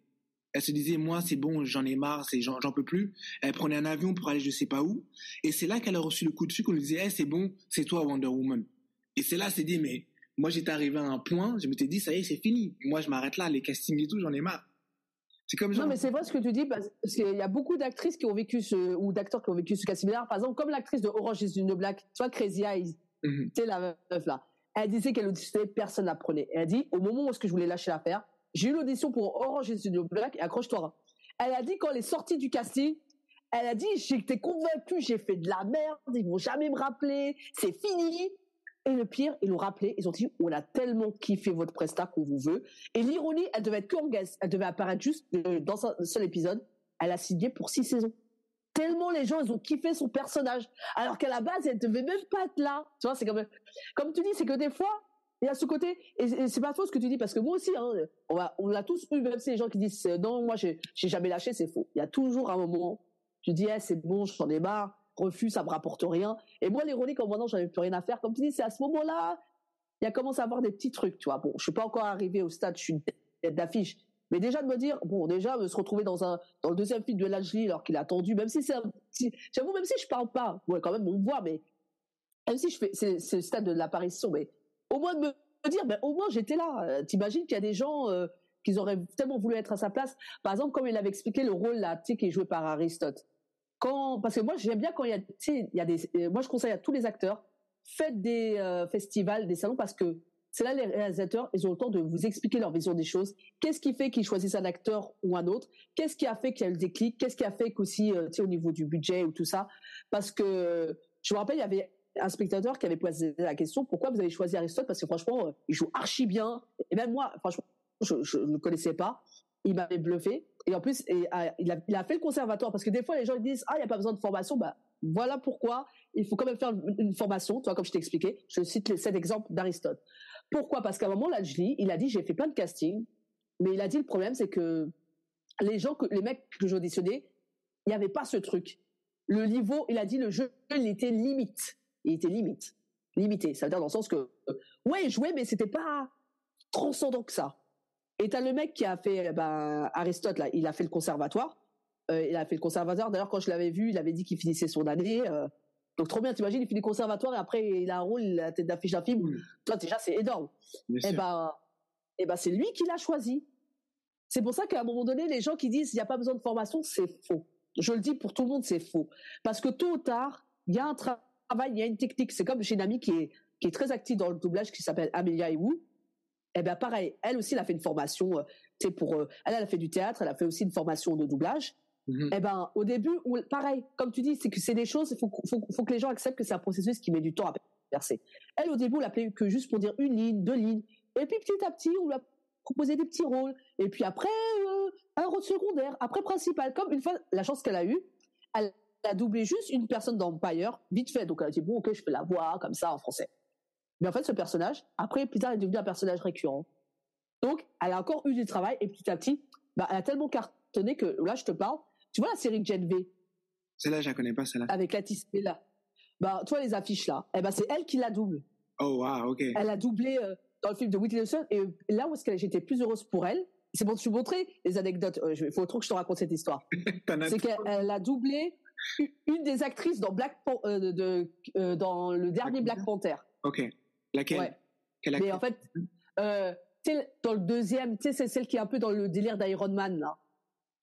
Elle se disait, moi, c'est bon, j'en ai marre, j'en peux plus. Elle prenait un avion pour aller je sais pas où. Et c'est là qu'elle a reçu le coup de fil qu'on lui disait, c'est bon, c'est toi Wonder Woman. Et c'est là, elle s'est dit, mais moi, j'étais arrivé à un point, je m'étais dit, ça y est, c'est fini. Moi, je m'arrête là, les castings et tout, j'en ai marre. C'est comme genre... Non, mais c'est vrai ce que tu dis, parce qu'il y a beaucoup d'actrices qui ont vécu ou d'acteurs qui ont vécu ce cas similaire. Par exemple, comme l'actrice de Orange is the New Black, tu vois, Crazy Eyes, c'est la meuf là. Elle disait qu'elle auditionnait, personne n'apprenait. Elle a dit, au moment où est-ce que je voulais lâcher l'affaire, j'ai eu l'audition pour Orange is the New Black et accroche-toi. Elle a dit quand elle est sortie du casting, elle a dit j'étais convaincue, j'ai fait de la merde, ils vont jamais me rappeler, c'est fini. Et le pire, ils l'ont rappelé, ils ont dit on a tellement kiffé votre prestat qu'on vous veut. Et l'ironie, elle devait être qu'en guest, elle devait apparaître juste dans un seul épisode. Elle a signé pour 6 saisons. Tellement les gens ils ont kiffé son personnage, alors qu'à la base elle devait même pas être là. Tu vois, c'est comme tu dis, c'est que des fois il y a ce côté, et c'est pas faux ce que tu dis, parce que moi aussi, hein, on l'a tous eu, même si les gens qui disent non, moi j'ai jamais lâché, c'est faux. Il y a toujours un moment, tu dis c'est bon, j'en ai marre, refus, ça me rapporte rien. Et moi, l'ironie, comme maintenant j'avais plus rien à faire, comme tu dis, c'est à ce moment-là, il y a commencé à avoir des petits trucs, tu vois. Bon, je suis pas encore arrivé au stade, je suis une tête d'affiche, mais déjà de me dire, bon, déjà se retrouver dans le deuxième film de Lajli, alors qu'il a attendu, même si c'est un petit, j'avoue, même si je parle pas, ouais, quand même, on me voit, mais même si c'est le stade de l'apparition, mais au moins de me dire, au moins j'étais là. T'imagines qu'il y a des gens qui auraient tellement voulu être à sa place. Par exemple, comme il avait expliqué le rôle là, tu sais, qui est joué par Aristote. Parce que moi j'aime bien quand il y a des, moi je conseille à tous les acteurs, faites des festivals, des salons, parce que c'est là les réalisateurs, ils ont le temps de vous expliquer leur vision des choses. Qu'est-ce qui fait qu'ils choisissent un acteur ou un autre? Qu'est-ce qui a fait qu'il y a le déclic? Qu'est-ce qui a fait qu'aussi, tu sais, au niveau du budget ou tout ça? Parce que je me rappelle, il y avait un spectateur qui avait posé la question, pourquoi vous avez choisi Aristote? Parce que franchement, il joue archi bien. Et même moi, franchement, je ne le connaissais pas. Il m'avait bluffé. Et en plus, il a fait le conservatoire. Parce que des fois, les gens ils disent, il n'y a pas besoin de formation. Voilà pourquoi il faut quand même faire une formation. Tu vois, comme je t'ai expliqué, je cite cet exemple d'Aristote. Pourquoi? Parce qu'à un moment, Lajli, il a dit, j'ai fait plein de castings. Mais il a dit, le problème, c'est que les mecs que j'auditionnais, il n'y avait pas ce truc. Le niveau, il a dit, le jeu, il était limite. Il était limité. Ça veut dire dans le sens que, ouais, il jouait, mais c'était pas transcendant que ça. Et t'as le mec qui a fait, Aristote, là, il a fait le conservatoire. D'ailleurs, quand je l'avais vu, il avait dit qu'il finissait son année. Donc, trop bien, t'imagines, il finit le conservatoire et après, il a un rôle, la tête d'affiche d'un film. Toi, déjà, c'est énorme. C'est lui qui l'a choisi. C'est pour ça qu'à un moment donné, les gens qui disent, il n'y a pas besoin de formation, c'est faux. Je le dis pour tout le monde, c'est faux. Parce que tôt ou tard, il y a un travail, il y a une technique. C'est comme j'ai une amie qui est très active dans le doublage qui s'appelle Amelia Ewu. Pareil, elle aussi, elle a fait une formation, elle a fait du théâtre, elle a fait aussi une formation de doublage. Au début, pareil, comme tu dis, c'est que c'est des choses, il faut que les gens acceptent que c'est un processus qui met du temps à percer. Elle, au début, on l'appelait que juste pour dire une ligne, 2 lignes. Et puis, petit à petit, on l'a proposer des petits rôles. Et puis après, un rôle secondaire, après principal. Comme une fois, la chance qu'elle a eue, elle a doublé juste une personne dans Empire, vite fait. Donc elle a dit, bon, ok, je fais la voix comme ça en français. Mais en fait, ce personnage, après, plus tard, est devenu un personnage récurrent. Donc, elle a encore eu du travail et petit à petit, elle a tellement cartonné que, là, je te parle, tu vois la série Gen V? Celle-là, je la connais pas, celle-là. Avec Laetitia là. Tu vois les affiches là? C'est elle qui la double. Oh, wow, ok. Elle a doublé dans le film de Whitney Houston et là où j'étais plus heureuse pour elle, c'est bon, je vais te montrer les anecdotes. Il faut trop que je te raconte cette histoire. C'est qu'elle a doublé une des actrices dans dans le dernier Black Panther. Ok. Laquelle? Ouais. Mais en fait, dans le deuxième, c'est celle qui est un peu dans le délire d'Iron Man là.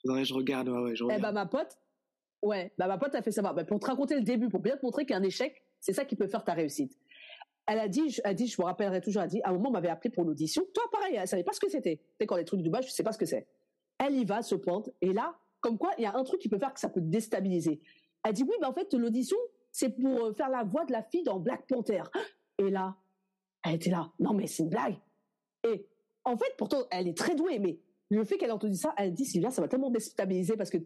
Faudrait que je regarde, ouais, je regarde. Ma pote a fait savoir, pour te raconter le début, pour bien te montrer qu'un échec, c'est ça qui peut faire ta réussite. Elle a dit, je me rappellerai toujours, elle a dit, à un moment, on m'avait appelé pour une audition. Toi, pareil, elle savait pas ce que c'était. Tu sais, quand les trucs du bas, je sais pas ce que c'est. Elle y va, se pointe, et là, comme quoi, il y a un truc qui peut faire que ça peut te déstabiliser. Elle dit, oui, en fait, l'audition, c'est pour faire la voix de la fille dans Black Panther. Et là, elle était là. Non, mais c'est une blague. Et en fait, pourtant, elle est très douée, mais le fait qu'elle ait entendu ça, elle dit, Sylvia, ça va tellement déstabiliser parce que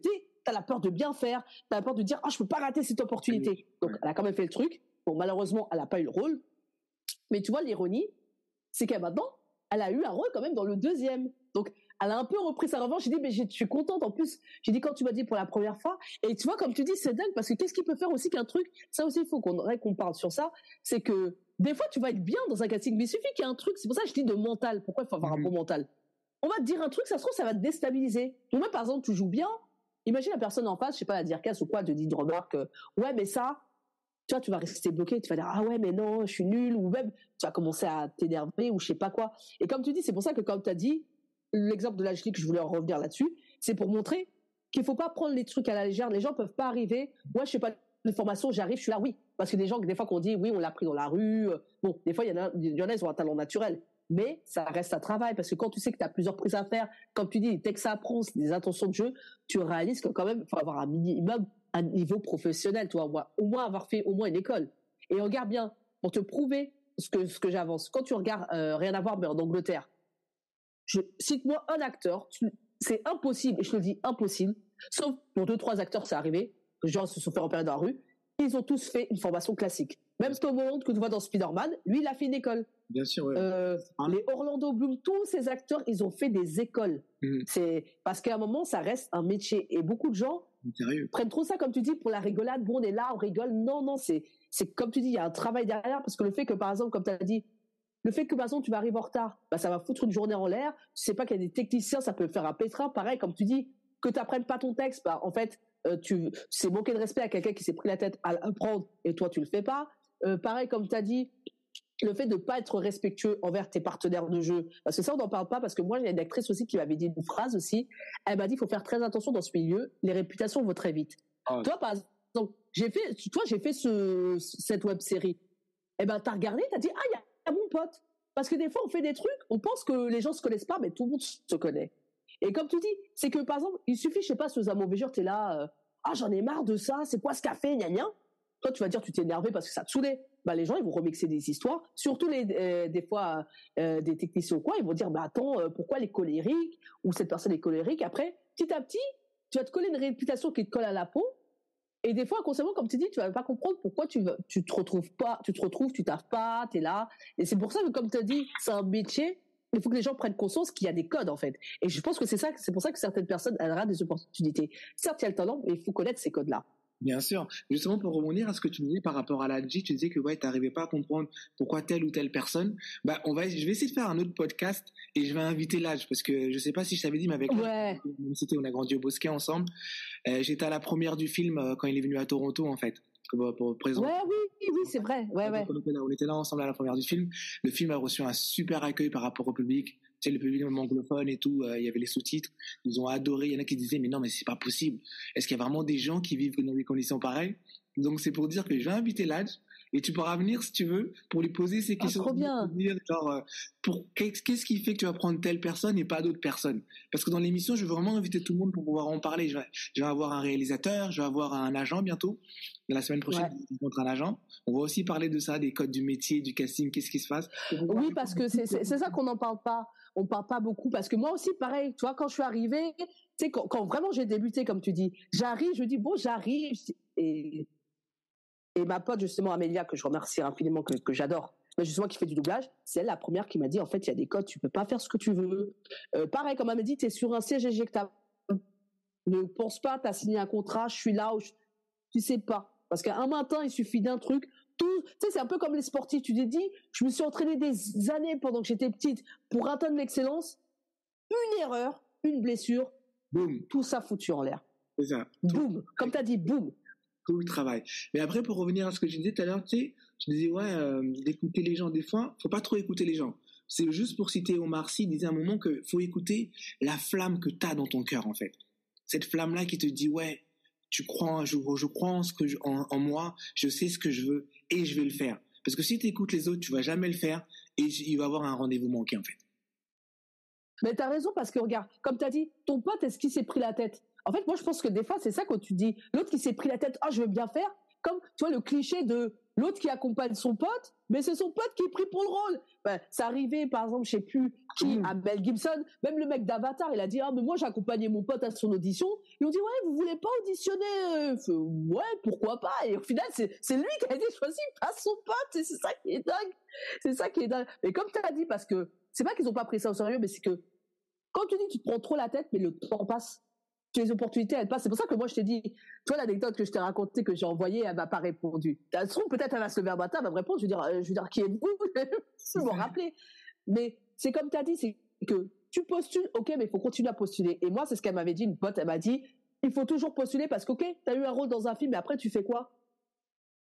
t'as la peur de bien faire, t'as la peur de dire, je peux pas rater cette opportunité. Donc, elle a quand même fait le truc. Bon, malheureusement, elle a pas eu le rôle. Mais tu vois, l'ironie, c'est qu'elle maintenant, elle a eu un rôle quand même dans le deuxième. Donc, elle a un peu repris sa revanche. J'ai dit, mais je suis contente. En plus, j'ai dit, quand tu m'as dit pour la première fois, et tu vois, comme tu dis, c'est dingue, parce que qu'est-ce qui peut faire aussi qu'un truc, ça aussi, il faut qu'on parle sur ça, c'est que des fois, tu vas être bien dans un casting, mais il suffit qu'il y ait un truc, c'est pour ça que je dis de mental. Pourquoi il faut avoir un bon mental? On va te dire un truc, ça se trouve, ça va te déstabiliser. Donc, moi, par exemple, tu joues bien, imagine la personne en face, je sais pas, la Dircas ou quoi, te dit une remarque, ouais, mais ça, tu vois, tu vas rester bloqué, tu vas dire, ah ouais, mais non, je suis nul, ou même, tu vas commencer à t'énerver, ou je sais pas quoi. Et comme tu dis, c'est pour ça que, comme tu as dit, l'exemple de l'Agilique, je voulais en revenir là-dessus, c'est pour montrer qu'il faut pas prendre les trucs à la légère. Les gens peuvent pas arriver, ouais, je sais pas, de formation, j'arrive, je suis là, oui. Parce que des gens, des fois, qu'on dit, oui, on l'a pris dans la rue, bon, des fois, il y en a, ils ont un talent naturel. Mais ça reste un travail, parce que quand tu sais que tu as plusieurs prises à faire, comme tu dis, dès que ça apprend, c'est des intentions de jeu, tu réalises que quand même, il faut avoir un minimum, un niveau professionnel, tu vois, au moins avoir fait au moins une école. Et regarde bien, pour te prouver ce que j'avance, quand tu regardes Rien à voir, mais en Angleterre, cite-moi un acteur, c'est impossible, et je te le dis impossible, sauf pour 2-3 acteurs, c'est arrivé, les gens se sont fait repérer dans la rue, ils ont tous fait une formation classique. Même Tom Holland que tu vois dans Spider-Man, lui, il a fait une école. Bien sûr, ouais. Les Orlando Bloom, tous ces acteurs, ils ont fait des écoles. C'est parce qu'à un moment, ça reste un métier. Et beaucoup de gens prennent trop ça, comme tu dis, pour la rigolade. Bon, on est là, on rigole. Non, c'est comme tu dis, il y a un travail derrière. Parce que le fait que, par exemple, comme tu as dit, le fait que, par exemple, tu vas arriver en retard, ça va foutre une journée en l'air. Tu sais pas qu'il y a des techniciens, ça peut faire un pétrin. Pareil, comme tu dis, que tu n'apprennes pas ton texte, en fait, c'est manquer de respect à quelqu'un qui s'est pris la tête à l'apprendre et toi, tu le fais pas. Pareil, comme tu as dit, le fait de pas être respectueux envers tes partenaires de jeu. Parce que ça, on n'en parle pas, parce que moi, il y a une actrice aussi qui m'avait dit une phrase aussi. Elle m'a dit, il faut faire très attention dans ce milieu. Les réputations vont très vite. Toi, par exemple, j'ai fait cette web série. T'as regardé, t'as dit, il y a mon pote. Parce que des fois, on fait des trucs, on pense que les gens se connaissent pas, mais tout le monde se connaît. Et comme tu dis, c'est que, par exemple, il suffit, je sais pas, sous un mauvais jour, t'es là, j'en ai marre de ça, c'est quoi ce café, gna gna. Toi, tu vas dire, tu t'es énervé parce que ça te saoulait. Les gens, ils vont remixer des histoires, surtout des fois des techniciens ou quoi, ils vont dire, attends, pourquoi les colériques, ou cette personne est colérique. Après, petit à petit, tu vas te coller une réputation qui te colle à la peau. Et des fois, inconsciemment, comme tu dis, tu vas pas comprendre pourquoi tu te retrouves pas, tu taffes pas, t'es là. Et c'est pour ça que, comme tu as dit, c'est un métier. Il faut que les gens prennent conscience qu'il y a des codes, en fait. Et je pense que c'est pour ça que certaines personnes, elles ratent des opportunités. Certes, il y a le talent, mais il faut connaître ces codes-là. Bien sûr. Justement, pour rebondir à ce que tu disais par rapport à la G, tu disais que tu n'arrivais pas à comprendre pourquoi telle ou telle personne. Je vais essayer de faire un autre podcast et je vais inviter l'âge parce que je sais pas si je t'avais dit, mais avec l'âge, on a grandi au Bosquet ensemble. J'étais à la première du film quand il est venu à Toronto, en fait. Pour présenter. Oui, c'est vrai. Ouais. On était là ensemble à la première du film. Le film a reçu un super accueil par rapport au public. Tu sais, le public même anglophone et tout, il y avait les sous-titres. Ils ont adoré. Il y en a qui disaient, mais non, mais c'est pas possible. Est-ce qu'il y a vraiment des gens qui vivent dans des conditions pareilles? Donc, c'est pour dire que je vais inviter l'âge et tu pourras venir si tu veux pour lui poser ces questions. Trop bien. Dire, genre, qu'est-ce qui fait que tu vas prendre telle personne et pas d'autres personnes? Parce que dans l'émission, je veux vraiment inviter tout le monde pour pouvoir en parler. Je vais avoir un réalisateur, je vais avoir un agent bientôt. La semaine prochaine, je rencontre un agent. On va aussi parler de ça, des codes du métier, du casting, qu'est-ce qui se passe. Oui, parce que c'est ça qu'on n'en parle pas. On parle pas beaucoup parce que moi aussi, pareil, tu vois, quand je suis arrivée, tu sais, quand vraiment j'ai débuté, comme tu dis, j'arrive, et ma pote, justement, Amélia, que je remercie infiniment, que j'adore, mais justement, qui fait du doublage, c'est elle la première qui m'a dit, en fait, il y a des codes, tu peux pas faire ce que tu veux. Pareil, comme elle m'a dit, t'es sur un siège éjectable. Ne pense pas, t'as signé un contrat, je suis là, tu sais pas. Parce qu'à un matin, il suffit d'un truc. Tu sais, c'est un peu comme les sportifs. Tu t'es dit, je me suis entraîné des années pendant que j'étais petite pour atteindre l'excellence. Une erreur, une blessure, boum, tout ça foutu en l'air. C'est ça. Boum, comme tu as dit, boum. Tout le travail. Mais après, pour revenir à ce que je disais tout à l'heure, tu sais, je disais, d'écouter les gens, des fois, faut pas trop écouter les gens. C'est juste pour citer Omar Sy, il disait à un moment que faut écouter la flamme que tu as dans ton cœur, en fait. Cette flamme-là qui te dit, ouais, je crois en moi, je sais ce que je veux et je vais le faire. Parce que si tu écoutes les autres, tu vas jamais le faire et il va y avoir un rendez-vous manqué, en fait. Mais t'as raison, parce que regarde, comme t'as dit, ton pote, est-ce qu'il s'est pris la tête? En fait, moi, je pense que des fois, c'est ça quand tu dis, l'autre qui s'est pris la tête, je veux bien faire, comme, tu vois, le cliché de l'autre qui accompagne son pote, mais c'est son pote qui est pris pour le rôle. Ben, c'est arrivé, par exemple, je sais plus qui, à Mel Gibson, même le mec d'Avatar, il a dit, mais moi, j'ai accompagné mon pote à son audition. Ils ont dit, ouais, vous voulez pas auditionner? Ouais, pourquoi pas? Et au final, c'est lui qui a été choisi par son pote, et c'est ça qui est dingue. C'est ça qui est dingue. Et comme tu as dit, parce que c'est pas qu'ils ont pas pris ça au sérieux, mais c'est que quand tu dis tu te prends trop la tête, mais le temps passe. Les opportunités, elles passent. C'est pour ça que moi, je t'ai dit, tu vois, l'anecdote que je t'ai racontée, que j'ai envoyée, elle m'a pas répondu. Ça se trouve, peut-être, elle va se lever un matin, elle va me répondre, je vais dire, qui êtes-vous? Je vais m'en rappeler. Mais c'est comme tu as dit, c'est que tu postules, ok, mais il faut continuer à postuler. Et moi, c'est ce qu'elle m'avait dit, une pote, elle m'a dit, il faut toujours postuler parce que, ok, tu as eu un rôle dans un film, mais après, tu fais quoi?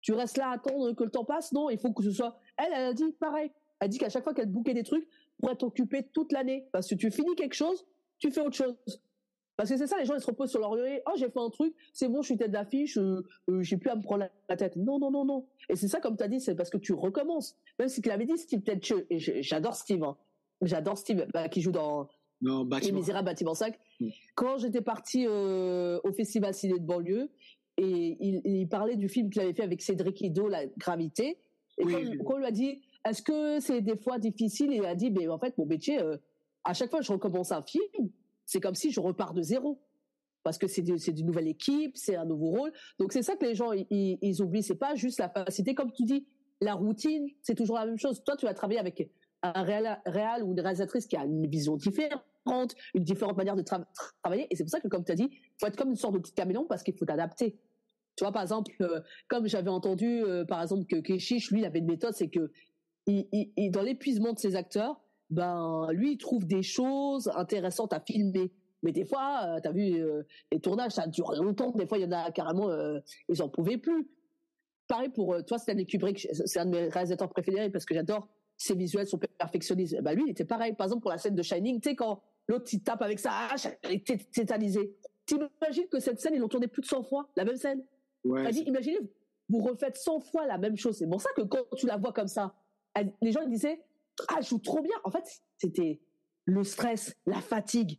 Tu restes là à attendre que le temps passe? Non, il faut que ce soit. Elle a dit pareil. Elle dit qu'à chaque fois qu'elle bouquait des trucs, pour être occupée toute l'année. Parce que tu finis quelque chose, tu fais autre chose. Parce que c'est ça, les gens, ils se reposent sur leur oreiller. Oh, j'ai fait un truc, c'est bon, je suis tête d'affiche, j'ai plus à me prendre la tête. Non, non, non, non. Et c'est ça, comme tu as dit, c'est parce que tu recommences. Même si tu l'avais dit, Steve Tetcheux, et j'adore Steve, hein. J'adore Steve, qui joue dans Les Misérables, Bâtiment 5. Quand j'étais partie au Festival Ciné de banlieue, et il parlait du film qu'il avait fait avec Cédric Ido, La Gravité. Et quand on lui a dit, est-ce que c'est des fois difficile? Et il a dit, mais en fait, mon métier, à chaque fois que je recommence un film, c'est comme si je repars de zéro. Parce que c'est d'une nouvelle équipe, c'est un nouveau rôle. Donc c'est ça que les gens, ils oublient. C'est pas juste la facilité. Comme tu dis, la routine, c'est toujours la même chose. Toi, tu vas travailler avec un réal ou une réalisatrice qui a une vision différente, une différente manière de travailler. Et c'est pour ça que, comme tu as dit, il faut être comme une sorte de petit caméléon parce qu'il faut t'adapter. Tu vois, par exemple, comme j'avais entendu, par exemple, que Keshish, lui, il avait une méthode, c'est que dans l'épuisement de ses acteurs, lui, il trouve des choses intéressantes à filmer. Mais des fois, tu as vu, les tournages, ça dure longtemps. Des fois, il y en a carrément, ils en pouvaient plus. Pareil pour toi, Stanley Kubrick, c'est un de mes réalisateurs préférés parce que j'adore ses visuels, son perfectionnisme. Lui, il était pareil. Par exemple, pour la scène de Shining, tu sais, quand l'autre, il tape avec sa hache, elle est tétanisée. T'imagines que cette scène, ils l'ont tournée plus de 100 fois, la même scène. Ouais, elle dit, imaginez, vous refaites 100 fois la même chose. C'est pour ça que quand tu la vois comme ça, les gens ils disaient, elle joue trop bien. En fait, c'était le stress, la fatigue.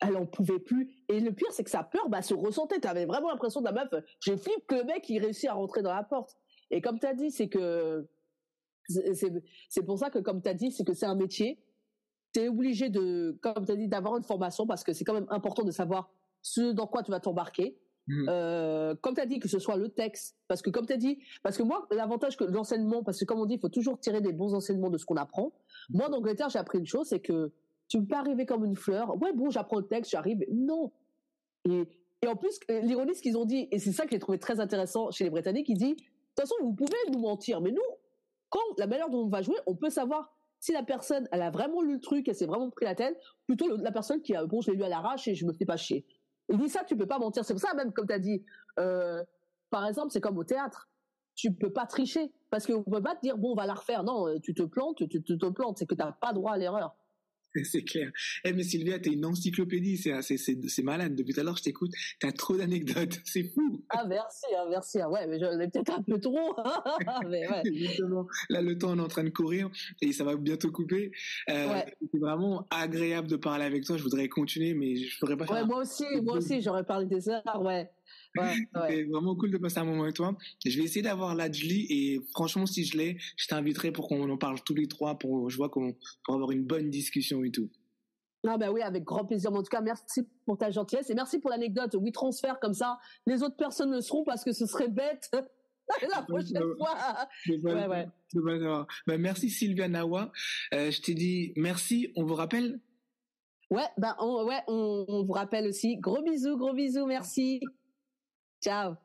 Elle en pouvait plus. Et le pire, c'est que sa peur se ressentait. Tu avais vraiment l'impression de la meuf, j'ai flippé que le mec, il réussit à rentrer dans la porte. Et comme tu as dit, c'est que c'est pour ça que, comme tu as dit, c'est que c'est un métier. Tu es obligé comme tu as dit, d'avoir une formation parce que c'est quand même important de savoir ce dans quoi tu vas t'embarquer. Comme tu as dit, que ce soit le texte, parce que comme tu as dit, parce que moi, l'avantage que l'enseignement, parce que comme on dit, il faut toujours tirer des bons enseignements de ce qu'on apprend. Moi, en Angleterre, j'ai appris une chose, c'est que tu ne peux pas arriver comme une fleur. Ouais, bon, j'apprends le texte, j'arrive. Non. Et en plus, l'ironie, ce qu'ils ont dit, et c'est ça que j'ai trouvé très intéressant chez les Britanniques, ils disent, de toute façon, vous pouvez nous mentir, mais nous, quand la manière dont on va jouer, on peut savoir si la personne, elle a vraiment lu le truc, elle s'est vraiment pris la tête, plutôt la personne qui a, bon, je l'ai lu à l'arrache et je me fais pas chier. Il dit ça, tu peux pas mentir. C'est pour ça, même, comme tu as dit, par exemple, c'est comme au théâtre. Tu peux pas tricher. Parce qu'on peut pas te dire, bon, on va la refaire. Non, tu te plantes, tu te plantes. C'est que tu n'as pas droit à l'erreur. C'est clair. Mais Sylvia, t'es une encyclopédie, c'est malade. Depuis tout à l'heure, je t'écoute, t'as trop d'anecdotes, c'est fou. Ah, merci. Ouais, mais j'en ai peut-être un peu trop. Mais ouais. Justement, là, le temps est en train de courir et ça va bientôt couper. C'est vraiment agréable de parler avec toi. Je voudrais continuer, mais je ferais pas faire. Moi aussi, j'aurais parlé des heures, ouais. C'est vraiment cool de passer un moment avec toi. Je vais essayer d'avoir l'Adjli et franchement, si je l'ai, je t'inviterai pour qu'on en parle tous les trois, pour avoir une bonne discussion et tout. Ah oui, avec grand plaisir. Mais en tout cas, merci pour ta gentillesse et merci pour l'anecdote. Oui, transfert comme ça, les autres personnes le seront parce que ce serait bête la prochaine fois. Merci Sylvia Nawa. Je t'ai dit merci. On vous rappelle? On vous rappelle aussi. Gros bisous, merci. Ciao.